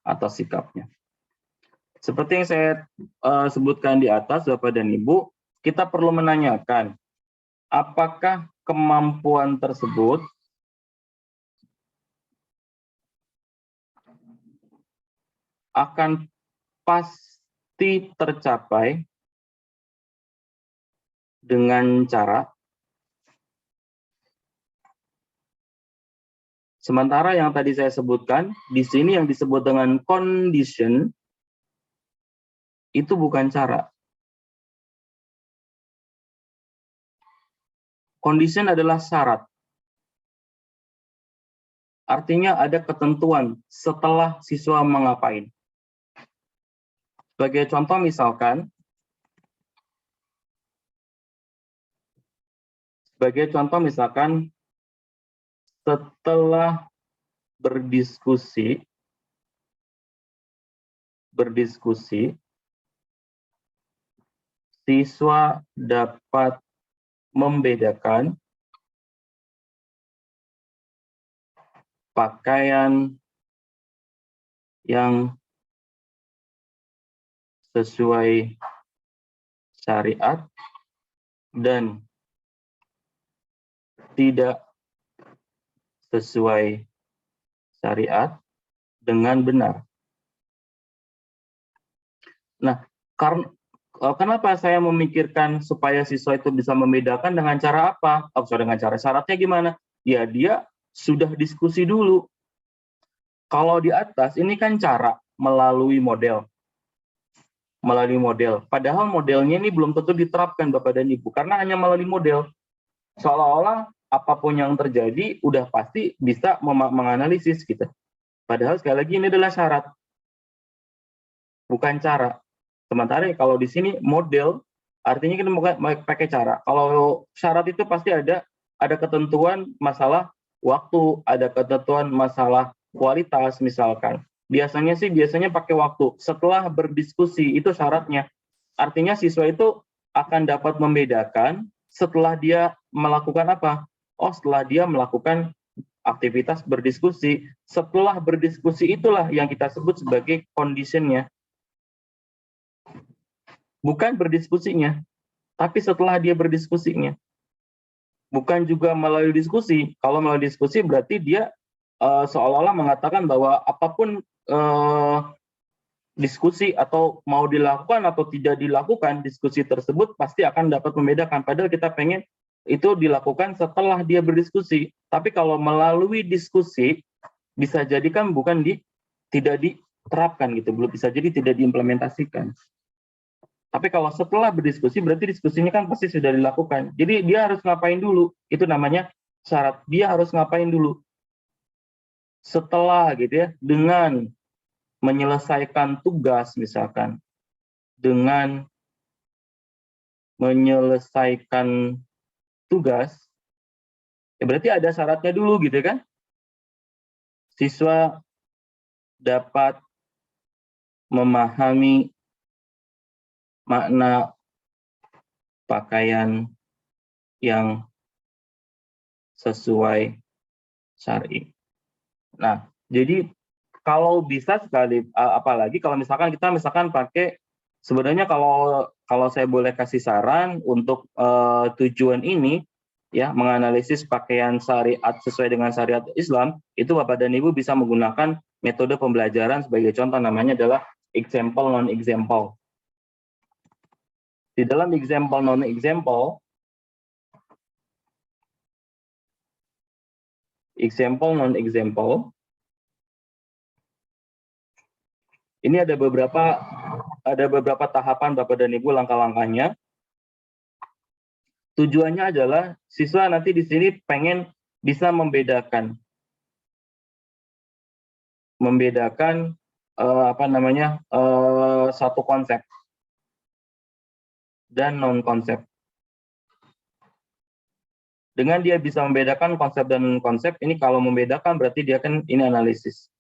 atau sikapnya. Seperti yang saya sebutkan di atas, Bapak dan Ibu, kita perlu menanyakan apakah kemampuan tersebut akan pasti tercapai dengan cara. Sementara yang tadi saya sebutkan, di sini yang disebut dengan condition, itu bukan cara. Condition adalah syarat. Artinya ada ketentuan setelah siswa mengapain. Sebagai contoh misalkan, setelah berdiskusi, siswa dapat membedakan pakaian yang sesuai syariat dan tidak sesuai syariat dengan benar. Nah, kenapa saya memikirkan supaya siswa itu bisa membedakan dengan cara apa? Dengan cara syaratnya gimana? Ya, dia sudah diskusi dulu. Kalau di atas, ini kan cara melalui model. Padahal modelnya ini belum tentu diterapkan Bapak dan Ibu, karena hanya melalui model. Seolah-olah apapun yang terjadi, udah pasti bisa menganalisis gitu. Padahal sekali lagi ini adalah syarat, bukan cara. Sementara kalau di sini model, artinya kita bukan pakai cara. Kalau syarat itu pasti ada ketentuan masalah waktu, ada ketentuan masalah kualitas misalkan. Biasanya pakai waktu. Setelah berdiskusi itu syaratnya. Artinya siswa itu akan dapat membedakan setelah dia melakukan apa? Oh, setelah dia melakukan aktivitas berdiskusi. Setelah berdiskusi itulah yang kita sebut sebagai conditionnya. Bukan berdiskusinya, tapi setelah dia berdiskusinya. Bukan juga melalui diskusi. Kalau melalui diskusi berarti dia seolah-olah mengatakan bahwa apapun diskusi atau mau dilakukan atau tidak dilakukan, diskusi tersebut pasti akan dapat membedakan. Padahal kita pengen itu dilakukan setelah dia berdiskusi. Tapi kalau melalui diskusi, bisa jadi kan tidak diterapkan gitu, belum bisa jadi tidak diimplementasikan. Tapi kalau setelah berdiskusi, berarti diskusinya kan pasti sudah dilakukan. Jadi dia harus ngapain dulu? Itu namanya syarat. Dia harus ngapain dulu? Setelah gitu ya, dengan menyelesaikan tugas misalkan, dengan menyelesaikan tugas, ya berarti ada syaratnya dulu gitu kan? Siswa dapat memahami makna pakaian yang sesuai syar'i. Nah, jadi kalau bisa sekali, apalagi kalau misalkan kita pakai, sebenarnya kalau saya boleh kasih saran untuk tujuan ini, ya menganalisis pakaian syariat sesuai dengan syariat Islam, itu Bapak dan Ibu bisa menggunakan metode pembelajaran sebagai contoh, namanya adalah example non-example. Di dalam example non-example, ini ada beberapa tahapan Bapak dan Ibu, langkah-langkahnya. Tujuannya adalah siswa nanti di sini pengen bisa membedakan satu konsep dan non konsep. Dengan dia bisa membedakan konsep dan non konsep, ini kalau membedakan berarti dia kan ini analisis.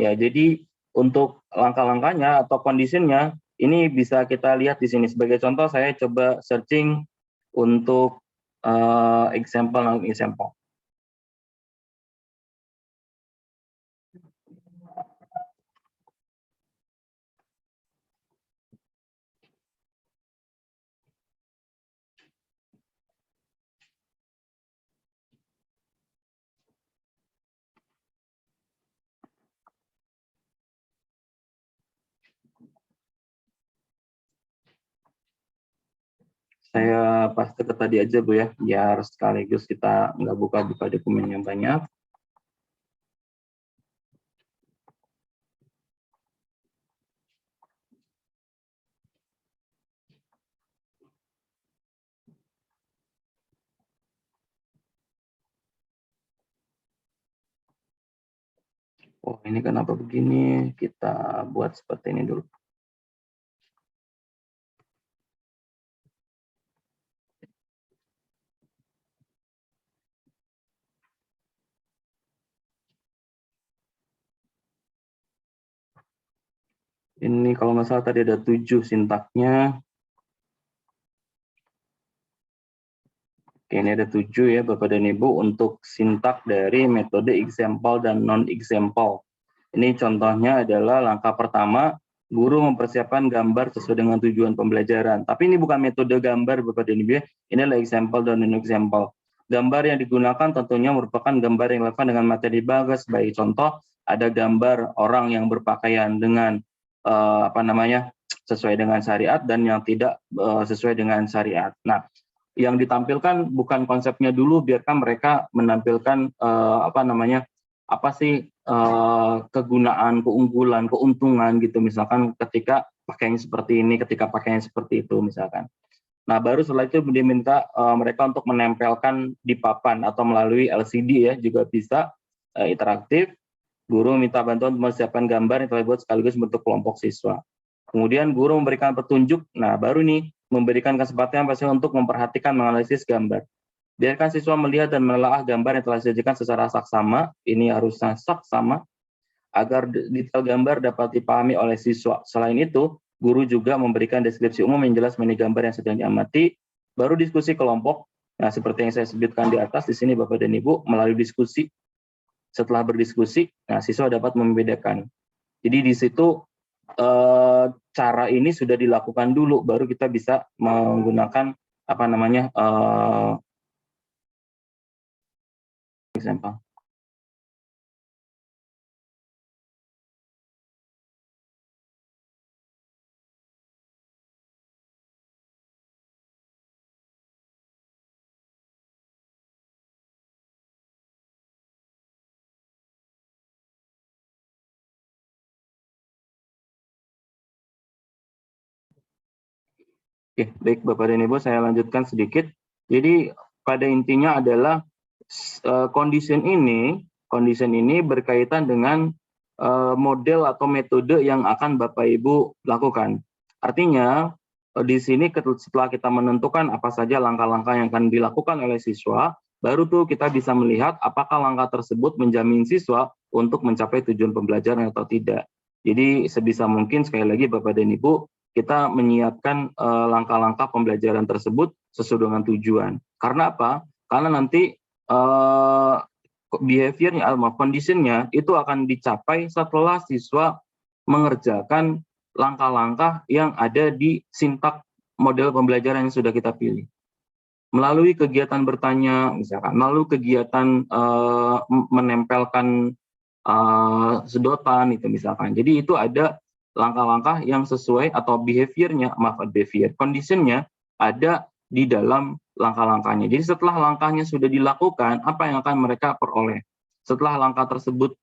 Ya, jadi untuk langkah-langkahnya atau kondisinya ini bisa kita lihat di sini. Sebagai contoh, saya coba searching untuk example non-example. Saya paste ke tadi aja Bu ya, biar sekaligus kita nggak buka-buka dokumen yang banyak. Oh, ini kenapa begini? Kita buat seperti ini dulu. Ini kalau nggak salah tadi ada 7 sintaknya. Oke, ini ada 7 ya Bapak dan Ibu untuk sintak dari metode example dan non-example. Ini contohnya adalah langkah pertama, guru mempersiapkan gambar sesuai dengan tujuan pembelajaran. Tapi ini bukan metode gambar Bapak dan Ibu ya, ini adalah example dan non-example. Gambar yang digunakan tentunya merupakan gambar yang relevan dengan materi bagas. Sebagai contoh, ada gambar orang yang berpakaian dengan sesuai dengan syariat dan yang tidak sesuai dengan syariat. Nah, yang ditampilkan bukan konsepnya dulu, biarkan mereka menampilkan kegunaan, keunggulan, keuntungan gitu, misalkan ketika pakaiannya seperti ini, ketika pakaiannya seperti itu misalkan. Nah, baru setelah itu diminta mereka untuk menempelkan di papan atau melalui LCD ya, juga bisa interaktif. Guru minta bantuan untuk mempersiapkan gambar yang telah dibuat sekaligus bentuk kelompok siswa. Kemudian guru memberikan petunjuk, nah baru nih memberikan kesempatan pasti untuk memperhatikan menganalisis gambar. Biarkan siswa melihat dan menelaah gambar yang telah disajikan secara saksama, ini harusnya saksama, agar detail gambar dapat dipahami oleh siswa. Selain itu, guru juga memberikan deskripsi umum yang jelas mengenai gambar yang sedang diamati, baru diskusi kelompok. Nah, seperti yang saya sebutkan di atas, di sini Bapak dan Ibu, melalui diskusi. Setelah berdiskusi, nah siswa dapat membedakan. Jadi di situ cara ini sudah dilakukan dulu, baru kita bisa menggunakan example. Oke, baik Bapak dan Ibu, saya lanjutkan sedikit. Jadi pada intinya adalah condition ini berkaitan dengan model atau metode yang akan Bapak Ibu lakukan. Artinya di sini setelah kita menentukan apa saja langkah-langkah yang akan dilakukan oleh siswa, baru tuh kita bisa melihat apakah langkah tersebut menjamin siswa untuk mencapai tujuan pembelajaran atau tidak. Jadi sebisa mungkin sekali lagi Bapak dan Ibu, kita menyiapkan langkah-langkah pembelajaran tersebut sesuai dengan tujuan. Karena apa? Karena nanti behaviornya, conditionnya itu akan dicapai setelah siswa mengerjakan langkah-langkah yang ada di sintak model pembelajaran yang sudah kita pilih. Melalui kegiatan bertanya, misalkan, melalui kegiatan menempelkan sedotan itu misalkan. Jadi itu ada langkah-langkah yang sesuai atau conditionnya ada di dalam langkah-langkahnya. Jadi setelah langkahnya sudah dilakukan, apa yang akan mereka peroleh? Setelah langkah tersebut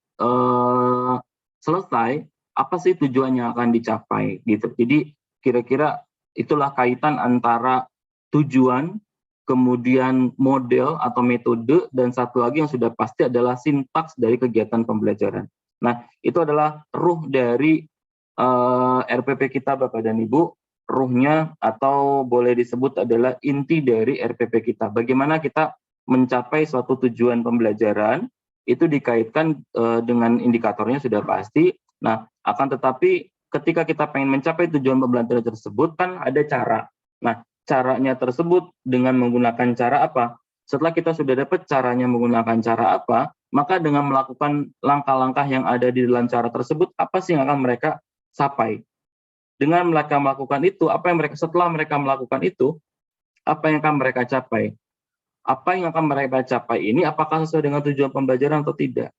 selesai, apa sih tujuan yang akan dicapai? Gitu. Jadi kira-kira itulah kaitan antara tujuan, kemudian model atau metode, dan satu lagi yang sudah pasti adalah sintaks dari kegiatan pembelajaran. Nah, itu adalah ruh dari RPP kita Bapak dan Ibu, ruhnya atau boleh disebut adalah inti dari RPP kita. Bagaimana kita mencapai suatu tujuan pembelajaran, itu dikaitkan dengan indikatornya sudah pasti. Nah, akan tetapi ketika kita pengen mencapai tujuan pembelajaran tersebut, kan ada cara. Nah, caranya tersebut dengan menggunakan cara apa? Setelah kita sudah dapat caranya menggunakan cara apa, maka dengan melakukan langkah-langkah yang ada di dalam cara tersebut, apa sih yang akan mereka capai? Dengan mereka melakukan itu, setelah mereka melakukan itu, apa yang akan mereka capai? Apa yang akan mereka capai ini apakah sesuai dengan tujuan pembelajaran atau tidak?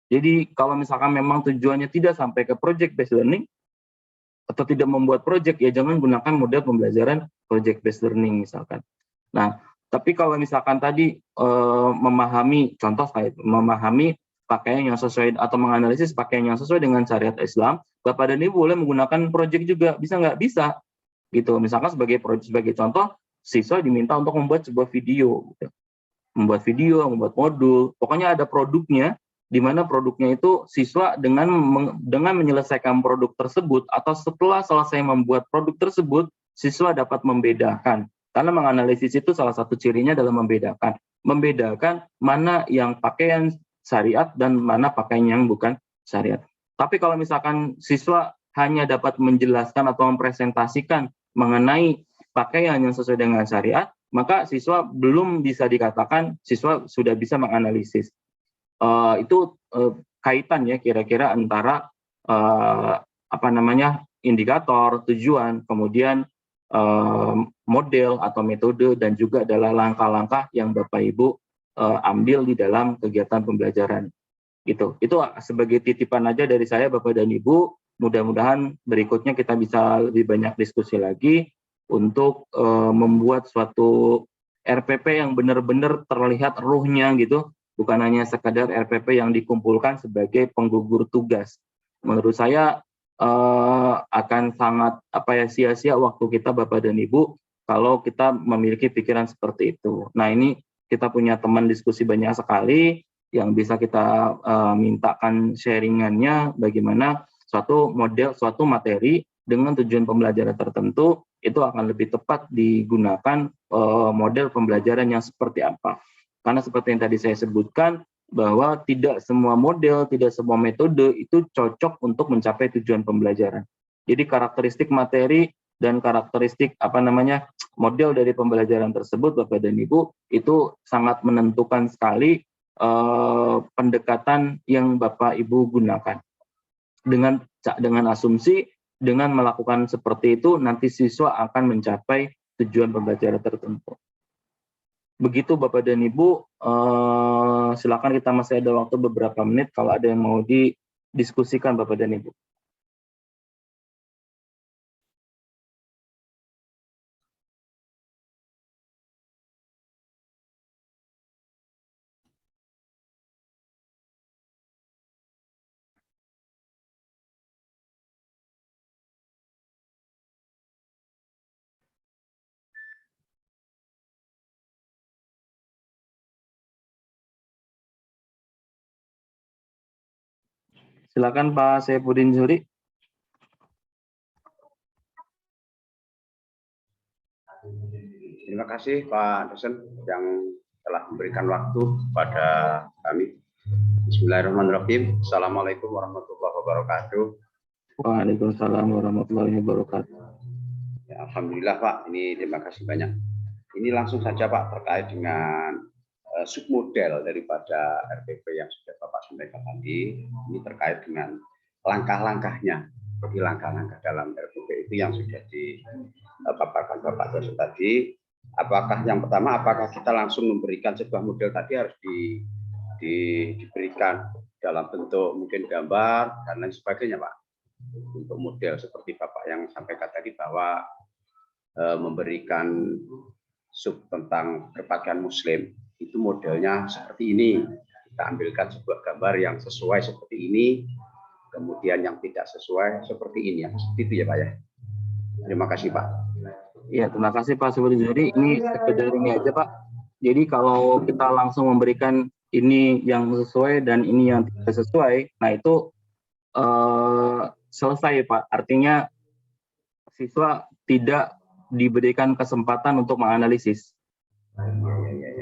Jadi kalau misalkan memang tujuannya tidak sampai ke project based learning atau tidak membuat project, ya jangan gunakan model pembelajaran project based learning misalkan. Nah, tapi kalau misalkan tadi memahami pakaian yang sesuai atau menganalisis pakaian yang sesuai dengan syariat Islam, Bapak dan Ibu boleh menggunakan project juga, bisa nggak? Bisa, gitu. Misalkan sebagai contoh, siswa diminta untuk membuat sebuah video, gitu. Membuat modul, pokoknya ada produknya, di mana produknya itu siswa dengan menyelesaikan produk tersebut atau setelah selesai membuat produk tersebut, siswa dapat membedakan. Karena menganalisis itu salah satu cirinya adalah membedakan mana yang pakaian syariat dan mana pakaian yang bukan syariat. Tapi kalau misalkan siswa hanya dapat menjelaskan atau mempresentasikan mengenai pakaian yang sesuai dengan syariat, maka siswa belum bisa dikatakan siswa sudah bisa menganalisis. Itu kaitan ya kira-kira antara indikator, tujuan, kemudian model atau metode, dan juga adalah langkah-langkah yang Bapak Ibu ambil di dalam kegiatan pembelajaran. Gitu. Itu sebagai titipan aja dari saya Bapak dan Ibu. Mudah-mudahan berikutnya kita bisa lebih banyak diskusi lagi untuk membuat suatu RPP yang benar-benar terlihat ruhnya gitu, bukan hanya sekadar RPP yang dikumpulkan sebagai penggugur tugas. Menurut saya akan sangat sia-sia waktu kita Bapak dan Ibu kalau kita memiliki pikiran seperti itu. Nah, ini kita punya teman diskusi banyak sekali yang bisa kita mintakan sharingannya bagaimana suatu model, suatu materi dengan tujuan pembelajaran tertentu itu akan lebih tepat digunakan model pembelajaran yang seperti apa. Karena seperti yang tadi saya sebutkan, bahwa tidak semua model, tidak semua metode itu cocok untuk mencapai tujuan pembelajaran. Jadi karakteristik materi dan karakteristik model dari pembelajaran tersebut Bapak dan Ibu itu sangat menentukan sekali pendekatan yang Bapak Ibu gunakan. Dengan asumsi dengan melakukan seperti itu nanti siswa akan mencapai tujuan pembelajaran tertentu. Begitu Bapak dan Ibu, silakan, kita masih ada waktu beberapa menit kalau ada yang mau didiskusikan Bapak dan Ibu. Silakan Pak Saifuddin Zuhri. Terima kasih Pak dosen yang telah memberikan waktu kepada kami. Bismillahirrahmanirrahim. Assalamualaikum warahmatullahi wabarakatuh. Waalaikumsalam warahmatullahi wabarakatuh. Ya, alhamdulillah Pak, ini terima kasih banyak. Ini langsung saja Pak terkait dengan submodel daripada RPP yang sudah Bapak sampaikan tadi. Ini terkait dengan langkah-langkahnya. Jadi langkah-langkah dalam RPP itu yang sudah dipaparkan Bapak dosen tadi. Apakah yang pertama, apakah kita langsung memberikan sebuah model tadi harus diberikan dalam bentuk mungkin gambar dan lain sebagainya Pak. Untuk model seperti Bapak yang sampaikan tadi bahwa memberikan sub tentang berpakaian muslim itu modelnya seperti ini. Kita ambilkan sebuah gambar yang sesuai seperti ini, kemudian yang tidak sesuai seperti ini ya. Seperti itu ya Pak ya. Terima kasih Pak. Ya, terima kasih Pak Saifuddin Zuhri. Ini sekedar ini aja Pak. Jadi kalau kita langsung memberikan ini yang sesuai dan ini yang tidak sesuai, nah itu selesai Pak. Artinya siswa tidak diberikan kesempatan untuk menganalisis.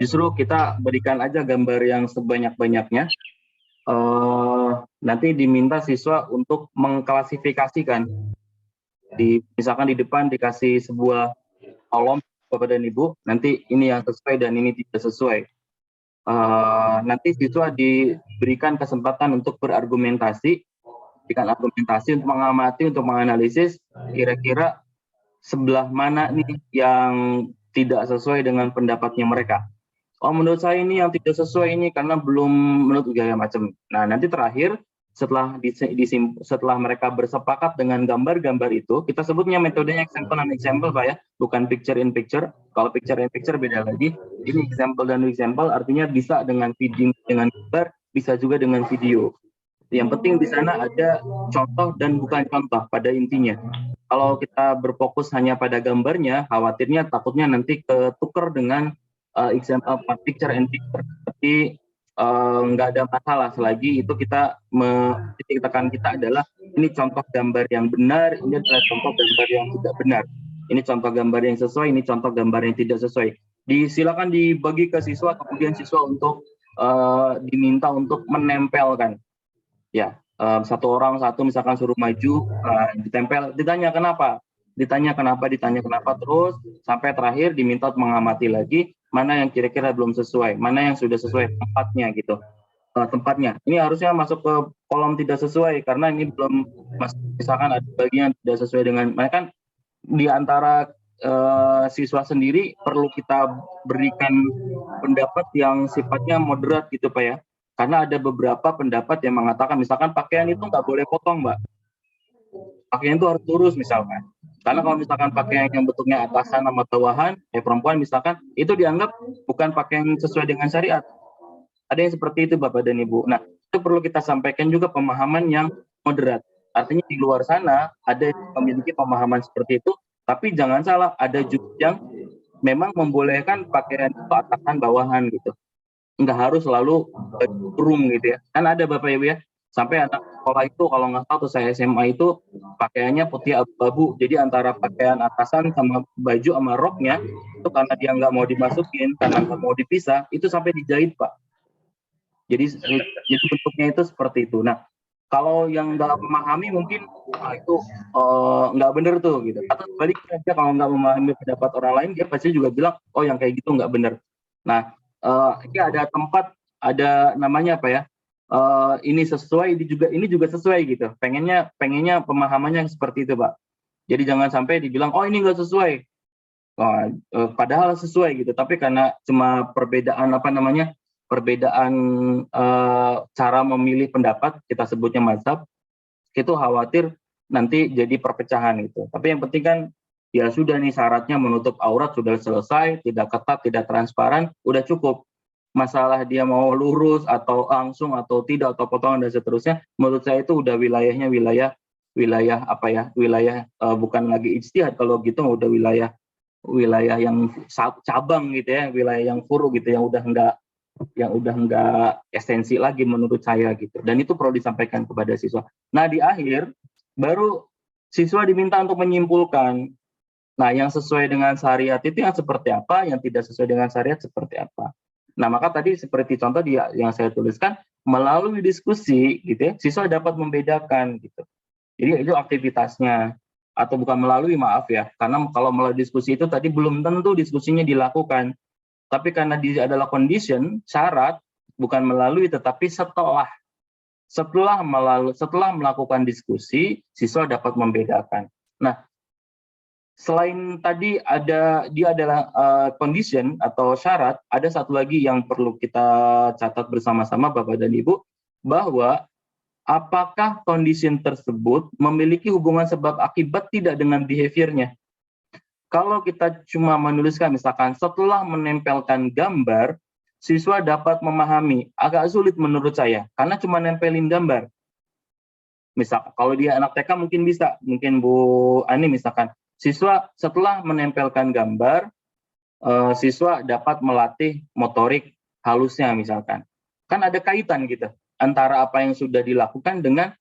Justru kita berikan aja gambar yang sebanyak-banyaknya. Nanti diminta siswa untuk mengklasifikasikan. Misalkan di depan dikasih sebuah kolom Bapak dan Ibu, nanti ini yang sesuai dan ini tidak sesuai. Nanti siswa diberikan kesempatan untuk berargumentasi, untuk mengamati, untuk menganalisis kira-kira sebelah mana nih yang tidak sesuai dengan pendapatnya mereka. Oh, menurut saya ini yang tidak sesuai ini karena belum menurut gaya macam. Nah, nanti terakhir setelah mereka bersepakat dengan gambar-gambar itu, kita sebutnya metodenya example dan example Pak ya, bukan picture in picture. Kalau picture in picture beda lagi. Ini example dan example artinya bisa dengan gambar, bisa juga dengan video. Yang penting di sana ada contoh dan bukan contoh pada intinya. Kalau kita berfokus hanya pada gambarnya, khawatirnya takutnya nanti ketukar dengan picture and picture. Tapi nggak ada masalah selagi itu kita titik tekan kita adalah ini contoh gambar yang benar, ini adalah contoh gambar yang tidak benar. Ini contoh gambar yang sesuai, ini contoh gambar yang tidak sesuai. Silakan dibagi ke siswa, kemudian siswa untuk diminta untuk menempelkan. Ya, satu orang misalkan suruh maju, ditempel, ditanya kenapa? ditanya kenapa terus sampai terakhir diminta untuk mengamati lagi mana yang kira-kira belum sesuai, mana yang sudah sesuai tempatnya gitu. Tempatnya ini harusnya masuk ke kolom tidak sesuai karena ini belum, misalkan ada bagian tidak sesuai dengan, mereka kan di antara siswa sendiri perlu kita berikan pendapat yang sifatnya moderat gitu Pak ya, karena ada beberapa pendapat yang mengatakan misalkan pakaian itu nggak boleh potong Mbak, pakaian itu harus lurus misalkan, karena kalau misalkan pakaian yang bentuknya atasan sama bawahan perempuan misalkan itu dianggap bukan pakaian sesuai dengan syariat. Ada yang seperti itu Bapak dan Ibu. Nah, itu perlu kita sampaikan juga pemahaman yang moderat. Artinya di luar sana ada yang memiliki pemahaman seperti itu, tapi jangan salah, ada juga yang memang membolehkan pakaian itu atasan bawahan gitu. Nggak harus selalu kurung gitu ya. Kan ada Bapak Ibu ya, sampai anak sekolah itu kalau nggak tahu tuh saya SMA itu pakaiannya putih abu-abu. Jadi antara pakaian atasan sama baju sama roknya itu karena dia nggak mau dimasukin, karena nggak mau dipisah, itu sampai dijahit Pak. Jadi bentuknya itu seperti itu. Nah, kalau yang nggak memahami mungkin itu nggak benar tuh gitu. Atau sebaliknya aja kalau nggak memahami pendapat orang lain, dia pasti juga bilang, oh yang kayak gitu nggak benar. Nah, ini ada tempat, ada namanya apa ya? Ini sesuai, ini juga sesuai gitu. Pengennya pemahamannya seperti itu Pak. Jadi jangan sampai dibilang, oh ini nggak sesuai. Padahal sesuai gitu. Tapi karena cuma perbedaan perbedaan cara memilih pendapat, kita sebutnya mazhab, itu khawatir nanti jadi perpecahan itu. Tapi yang penting kan ya sudah nih syaratnya menutup aurat sudah selesai, tidak ketat, tidak transparan, udah cukup. Masalah dia mau lurus atau langsung atau tidak atau potongan dan seterusnya, menurut saya itu udah wilayahnya wilayah bukan lagi ijtihad, kalau gitu udah wilayah yang cabang gitu ya, wilayah yang furu gitu, yang udah enggak esensi lagi menurut saya gitu. Dan itu perlu disampaikan kepada siswa. Nah, di akhir baru siswa diminta untuk menyimpulkan. Nah, yang sesuai dengan syariat itu yang seperti apa, yang tidak sesuai dengan syariat seperti apa. Nah, maka tadi seperti contoh yang saya tuliskan, melalui diskusi gitu ya, siswa dapat membedakan gitu. Jadi itu aktivitasnya, atau bukan melalui, maaf ya, karena kalau melalui diskusi itu tadi belum tentu diskusinya dilakukan. Tapi karena dia adalah condition, syarat, bukan melalui tetapi setelah melakukan diskusi, siswa dapat membedakan. Nah, selain tadi dia adalah condition atau syarat, ada satu lagi yang perlu kita catat bersama-sama Bapak dan Ibu, bahwa apakah condition tersebut memiliki hubungan sebab akibat tidak dengan behaviornya. Kalau kita cuma menuliskan misalkan setelah menempelkan gambar, siswa dapat memahami, agak sulit menurut saya, karena cuma nempelin gambar. Misal, kalau dia anak TK mungkin bisa, mungkin Bu Ani misalkan, siswa setelah menempelkan gambar, siswa dapat melatih motorik halusnya misalkan. Kan ada kaitan gitu, antara apa yang sudah dilakukan dengan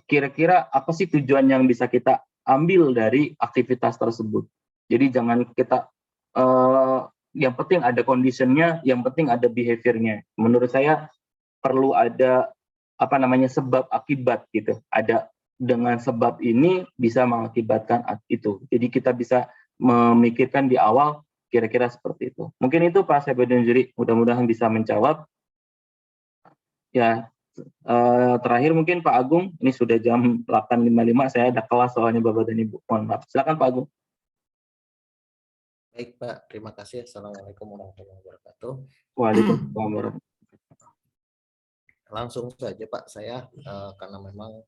kira-kira apa sih tujuan yang bisa kita ambil dari aktivitas tersebut. Jadi jangan kita yang penting ada conditionnya, yang penting ada behaviornya. Menurut saya perlu ada sebab akibat gitu. Ada dengan sebab ini bisa mengakibatkan itu. Jadi kita bisa memikirkan di awal kira-kira seperti itu. Mungkin itu Pak Syabudin Juri, mudah-mudahan bisa menjawab. Ya, terakhir mungkin Pak Agung, ini sudah jam 8.55, saya ada kelas soalnya Bapak dan Ibu. Mohon maaf. Silakan Pak Agung. Baik Pak, terima kasih. Assalamualaikum warahmatullahi wabarakatuh. Waalaikumsalam warahmatullahi wabarakatuh. Langsung saja Pak, saya karena memang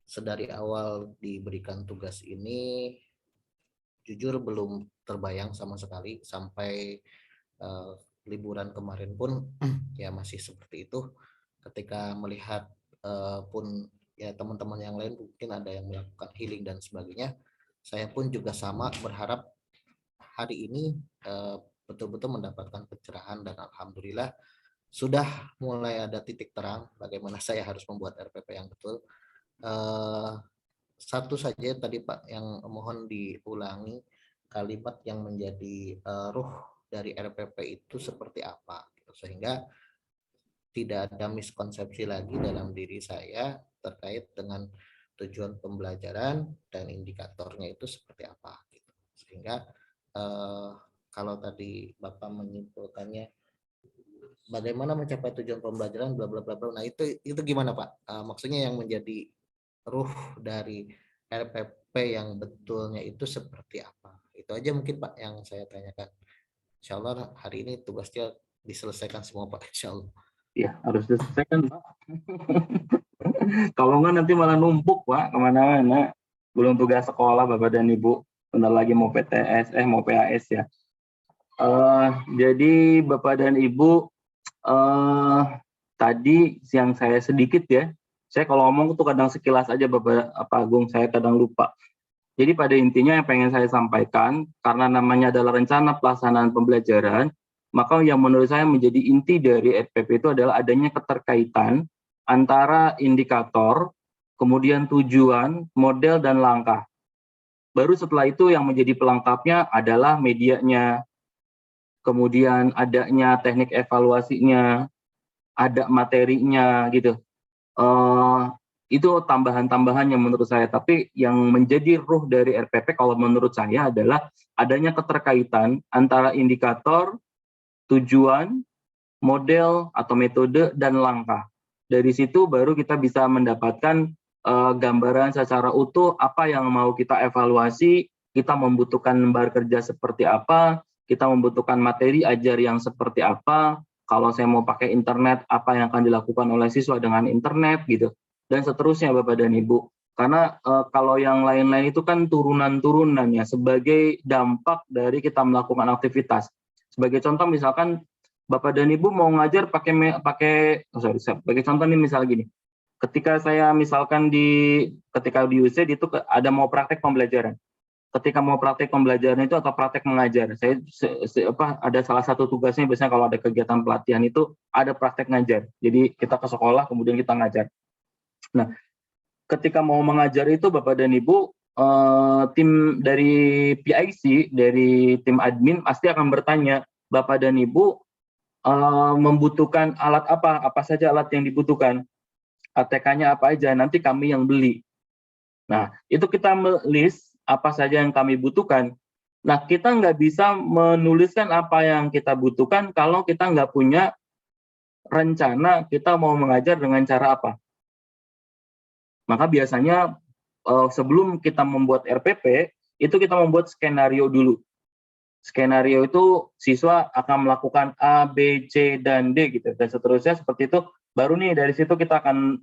sedari awal diberikan tugas ini, jujur belum terbayang sama sekali sampai liburan kemarin pun ya masih seperti itu. Ketika melihat pun ya teman-teman yang lain mungkin ada yang melakukan healing dan sebagainya, saya pun juga sama berharap hari ini betul-betul mendapatkan pencerahan dan alhamdulillah sudah mulai ada titik terang bagaimana saya harus membuat RPP yang betul. Satu saja tadi Pak yang mohon diulangi kalimat yang menjadi ruh dari RPP itu seperti apa, sehingga tidak ada miskonsepsi lagi dalam diri saya terkait dengan tujuan pembelajaran dan indikatornya itu seperti apa gitu. Sehingga kalau tadi Bapak menyimpulkannya bagaimana mencapai tujuan pembelajaran bla bla bla bla. Nah, itu gimana Pak? Maksudnya yang menjadi ruh dari RPP yang betulnya itu seperti apa? Itu aja mungkin Pak yang saya tanyakan. Insya Allah hari ini tugasnya diselesaikan semua Pak, insya Allah. Ya, harus diselesaikan Pak. Kalau nggak nanti malah numpuk Pak kemana-mana. Belum tugas sekolah Bapak dan Ibu. Bentar lagi mau PTS, mau PAS ya. Jadi Bapak dan Ibu, tadi yang saya sedikit ya. Saya kalau ngomong tuh kadang sekilas aja Bapak Agung, saya kadang lupa. Jadi pada intinya yang pengen saya sampaikan, karena namanya adalah rencana pelaksanaan pembelajaran, maka yang menurut saya menjadi inti dari RPP itu adalah adanya keterkaitan antara indikator, kemudian tujuan, model, dan langkah. Baru setelah itu yang menjadi pelengkapnya adalah medianya, kemudian adanya teknik evaluasinya, ada materinya gitu. Itu tambahan-tambahan yang menurut saya, tapi yang menjadi ruh dari RPP kalau menurut saya adalah adanya keterkaitan antara indikator, tujuan, model atau metode, dan langkah. Dari situ baru kita bisa mendapatkan gambaran secara utuh apa yang mau kita evaluasi, kita membutuhkan lembar kerja seperti apa, kita membutuhkan materi ajar yang seperti apa, kalau saya mau pakai internet, apa yang akan dilakukan oleh siswa dengan internet gitu. Dan seterusnya Bapak dan Ibu. Karena kalau yang lain-lain itu kan turunan-turunan ya, sebagai dampak dari kita melakukan aktivitas. Sebagai contoh misalkan Bapak dan Ibu mau ngajar sebagai contoh nih misal gini. Ketika saya misalkan ketika di UC itu ada mau praktek pembelajaran. Ketika mau praktek pembelajaran itu atau praktek mengajar, ada salah satu tugasnya biasanya kalau ada kegiatan pelatihan itu ada praktek ngajar. Jadi kita ke sekolah kemudian kita ngajar. Nah, ketika mau mengajar itu Bapak dan Ibu, tim dari PIC, dari tim admin pasti akan bertanya, Bapak dan Ibu membutuhkan alat apa saja alat yang dibutuhkan, ATK-nya apa aja, nanti kami yang beli. Nah, itu kita list apa saja yang kami butuhkan. Nah, kita nggak bisa menuliskan apa yang kita butuhkan kalau kita nggak punya rencana kita mau mengajar dengan cara apa. Maka biasanya sebelum kita membuat RPP, itu kita membuat skenario dulu. Skenario itu siswa akan melakukan A, B, C, dan D gitu. Dan seterusnya seperti itu. Baru nih dari situ kita akan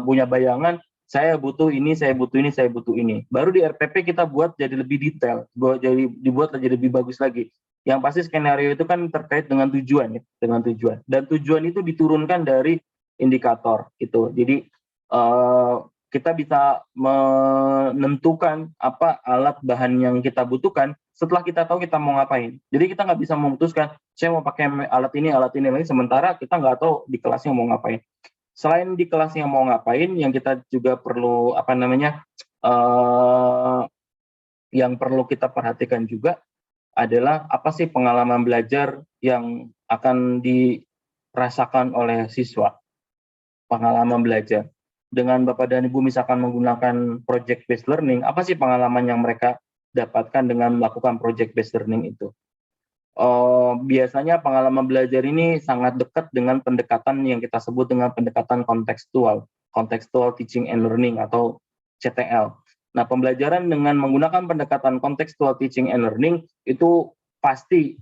punya bayangan, saya butuh ini, saya butuh ini, saya butuh ini. Baru di RPP kita buat jadi lebih detail, dibuat jadi lebih bagus lagi. Yang pasti skenario itu kan terkait dengan tujuan ya, dengan tujuan. Dan tujuan itu diturunkan dari indikator gitu. Jadi kita bisa menentukan apa alat bahan yang kita butuhkan setelah kita tahu kita mau ngapain. Jadi kita nggak bisa memutuskan saya mau pakai alat ini lagi, sementara kita nggak tahu di kelasnya mau ngapain. Selain di kelasnya mau ngapain, yang kita juga perlu yang perlu kita perhatikan juga adalah apa sih pengalaman belajar yang akan dirasakan oleh siswa. Pengalaman belajar. Dengan Bapak dan Ibu misalkan menggunakan project based learning, apa sih pengalaman yang mereka dapatkan dengan melakukan project based learning itu? Biasanya pengalaman belajar ini sangat dekat dengan pendekatan yang kita sebut dengan pendekatan kontekstual, contextual teaching and learning atau CTL. Nah, pembelajaran dengan menggunakan pendekatan contextual teaching and learning itu pasti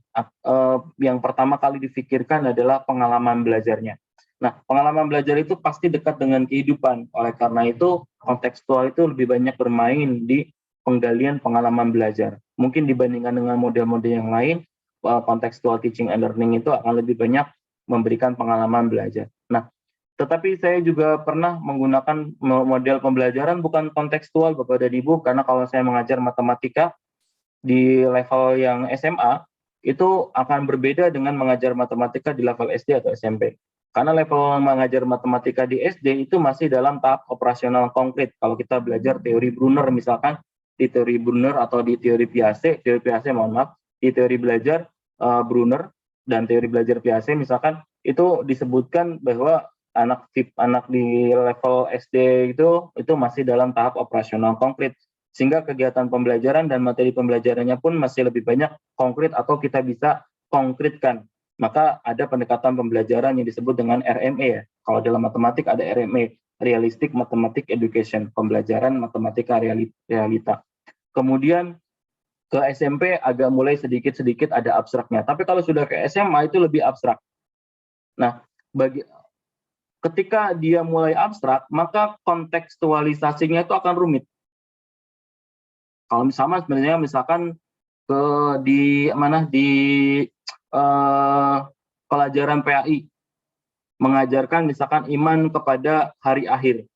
yang pertama kali difikirkan adalah pengalaman belajarnya. Nah, pengalaman belajar itu pasti dekat dengan kehidupan. Oleh karena itu, kontekstual itu lebih banyak bermain di penggalian pengalaman belajar. Mungkin dibandingkan dengan model-model yang lain, contextual teaching and learning itu akan lebih banyak memberikan pengalaman belajar. Nah, tetapi saya juga pernah menggunakan model pembelajaran bukan kontekstual Bapak dan Ibu, karena kalau saya mengajar matematika di level yang SMA, itu akan berbeda dengan mengajar matematika di level SD atau SMP. Karena level mengajar matematika di SD itu masih dalam tahap operasional konkret. Kalau kita belajar teori Brunner misalkan, di teori Brunner atau di teori Piaget, di teori belajar Brunner dan teori belajar Piaget misalkan, itu disebutkan bahwa anak di level SD itu masih dalam tahap operasional konkret, sehingga kegiatan pembelajaran dan materi pembelajarannya pun masih lebih banyak konkret atau kita bisa konkretkan. Maka ada pendekatan pembelajaran yang disebut dengan RME ya. Kalau dalam matematik ada RME, Realistic Mathematics Education, pembelajaran matematika realita. Kemudian ke SMP agak mulai sedikit-sedikit ada abstraknya. Tapi kalau sudah ke SMA itu lebih abstrak. Nah, ketika dia mulai abstrak, maka kontekstualisasinya itu akan rumit. Kalau misalnya sebenarnya misalkan di pelajaran PAI mengajarkan misalkan iman kepada hari akhir.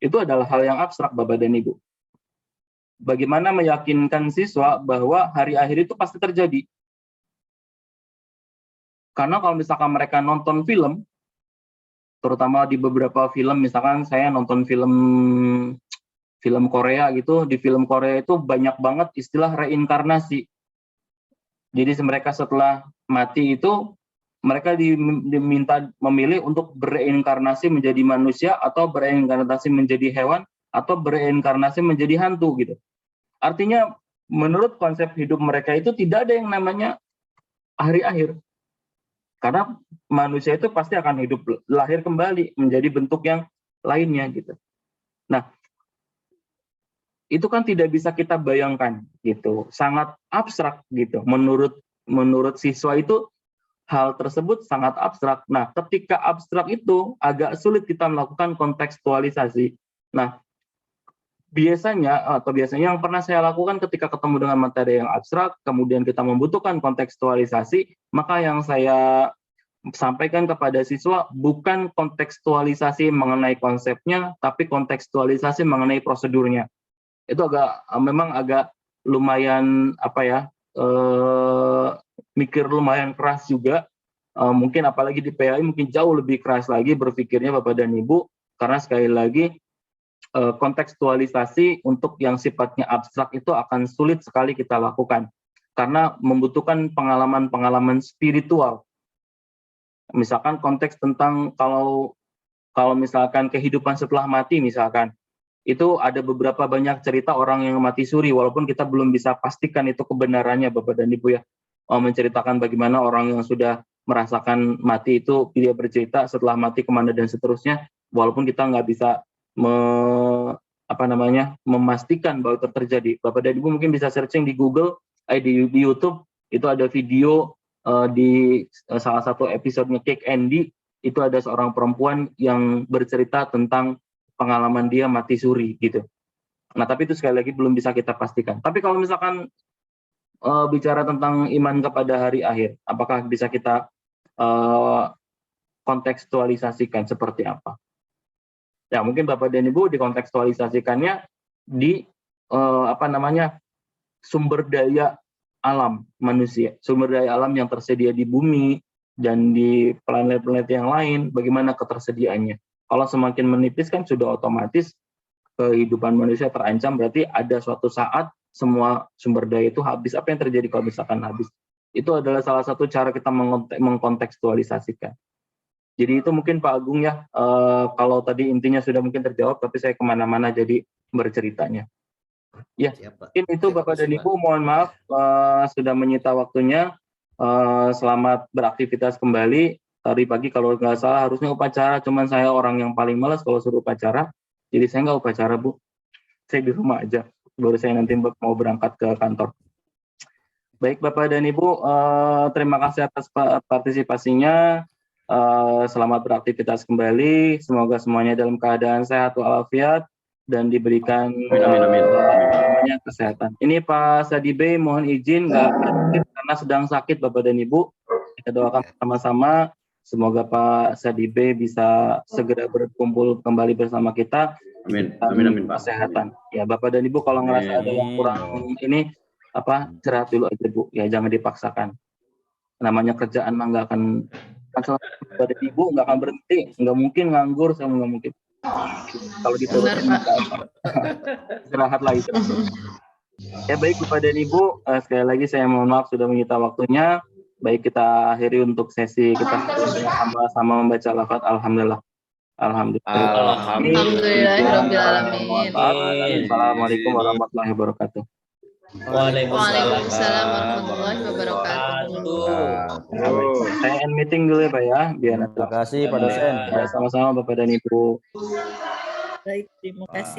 Itu adalah hal yang abstrak, Bapak dan Ibu. Bagaimana meyakinkan siswa bahwa hari akhir itu pasti terjadi? Karena kalau misalkan mereka nonton film, terutama di beberapa film, misalkan saya nonton film Korea gitu, di film Korea itu banyak banget istilah reinkarnasi. Jadi mereka setelah mati itu, mereka diminta memilih untuk bereinkarnasi menjadi manusia, atau bereinkarnasi menjadi hewan, atau bereinkarnasi menjadi hantu gitu. Artinya menurut konsep hidup mereka itu tidak ada yang namanya hari akhir. Karena manusia itu pasti akan hidup lahir kembali menjadi bentuk yang lainnya gitu. Nah, itu kan tidak bisa kita bayangkan gitu, sangat abstrak gitu. Menurut siswa itu hal tersebut sangat abstrak. Nah, ketika abstrak itu agak sulit kita melakukan kontekstualisasi. Nah, biasanya yang pernah saya lakukan ketika ketemu dengan materi yang abstrak, kemudian kita membutuhkan kontekstualisasi, maka yang saya sampaikan kepada siswa bukan kontekstualisasi mengenai konsepnya, tapi kontekstualisasi mengenai prosedurnya. Itu memang agak lumayan mikir lumayan keras juga. Mungkin apalagi di PAI mungkin jauh lebih keras lagi berpikirnya Bapak dan Ibu, karena sekali lagi kontekstualisasi untuk yang sifatnya abstrak itu akan sulit sekali kita lakukan karena membutuhkan pengalaman-pengalaman spiritual. Misalkan konteks tentang kalau misalkan kehidupan setelah mati misalkan, itu ada beberapa banyak cerita orang yang mati suri, walaupun kita belum bisa pastikan itu kebenarannya Bapak dan Ibu ya. Menceritakan bagaimana orang yang sudah merasakan mati itu dia bercerita setelah mati kemana dan seterusnya, walaupun kita nggak bisa memastikan bahwa itu terjadi. Bapak dan Ibu mungkin bisa searching di Google, di YouTube, itu ada video di salah satu episodenya Cake Andy, itu ada seorang perempuan yang bercerita tentang pengalaman dia mati suri gitu. Nah, tapi itu sekali lagi belum bisa kita pastikan. Tapi kalau misalkan bicara tentang iman kepada hari akhir, apakah bisa kita kontekstualisasikan seperti apa? Ya, mungkin Bapak dan Ibu dikontekstualisasikannya di sumber daya alam manusia, sumber daya alam yang tersedia di bumi dan di planet-planet yang lain, bagaimana ketersediaannya. Kalau semakin menipis kan sudah otomatis kehidupan manusia terancam, berarti ada suatu saat semua sumber daya itu habis. Apa yang terjadi kalau misalkan habis? Itu adalah salah satu cara kita mengkontekstualisasikan. Jadi itu mungkin Pak Agung ya, kalau tadi intinya sudah mungkin terjawab, tapi saya kemana-mana jadi berceritanya. Ya, mungkin itu Bapak dan Ibu, mohon maaf sudah menyita waktunya. Selamat beraktivitas kembali. Tadi pagi kalau nggak salah harusnya upacara, cuman saya orang yang paling malas kalau suruh upacara, jadi saya nggak upacara Bu. Saya di rumah aja, baru saya nanti mau berangkat ke kantor. Baik Bapak dan Ibu, terima kasih atas partisipasinya. Selamat beraktivitas kembali. Semoga semuanya dalam keadaan sehat walafiat dan diberikan kesehatan. Ini Pak Sadibe mohon izin karena sedang sakit Bapak dan Ibu. Kita doakan sama-sama semoga Pak Sadibe bisa segera berkumpul kembali bersama kita. Amin. Amin Pak. Kesehatan. Ya Bapak dan Ibu kalau ngerasa ada yang kurang ini istirahat dulu aja Bu. Ya jangan dipaksakan. Namanya kerjaan mah nggak akan pada Ibu nggak akan berhenti, nggak mungkin nganggur, saya nggak mungkin. Kalau diturutin istirahatlah itu. Ya baik Bapak dan Ibu, sekali lagi saya mohon maaf sudah menyita waktunya. Baik, kita akhiri untuk sesi kita sama-sama membaca lafaz alhamdulillah. Alhamdulillah. Alhamdulillahirrabbilalamin. Assalamualaikum warahmatullahi wabarakatuh. Waalaikumsalam warahmatullahi wabarakatuh. Saya end meeting dulu ya Pak ya, biar Terima kasih Pak dosen. sama-sama Bapak dan Ibu. Baik, terima kasih.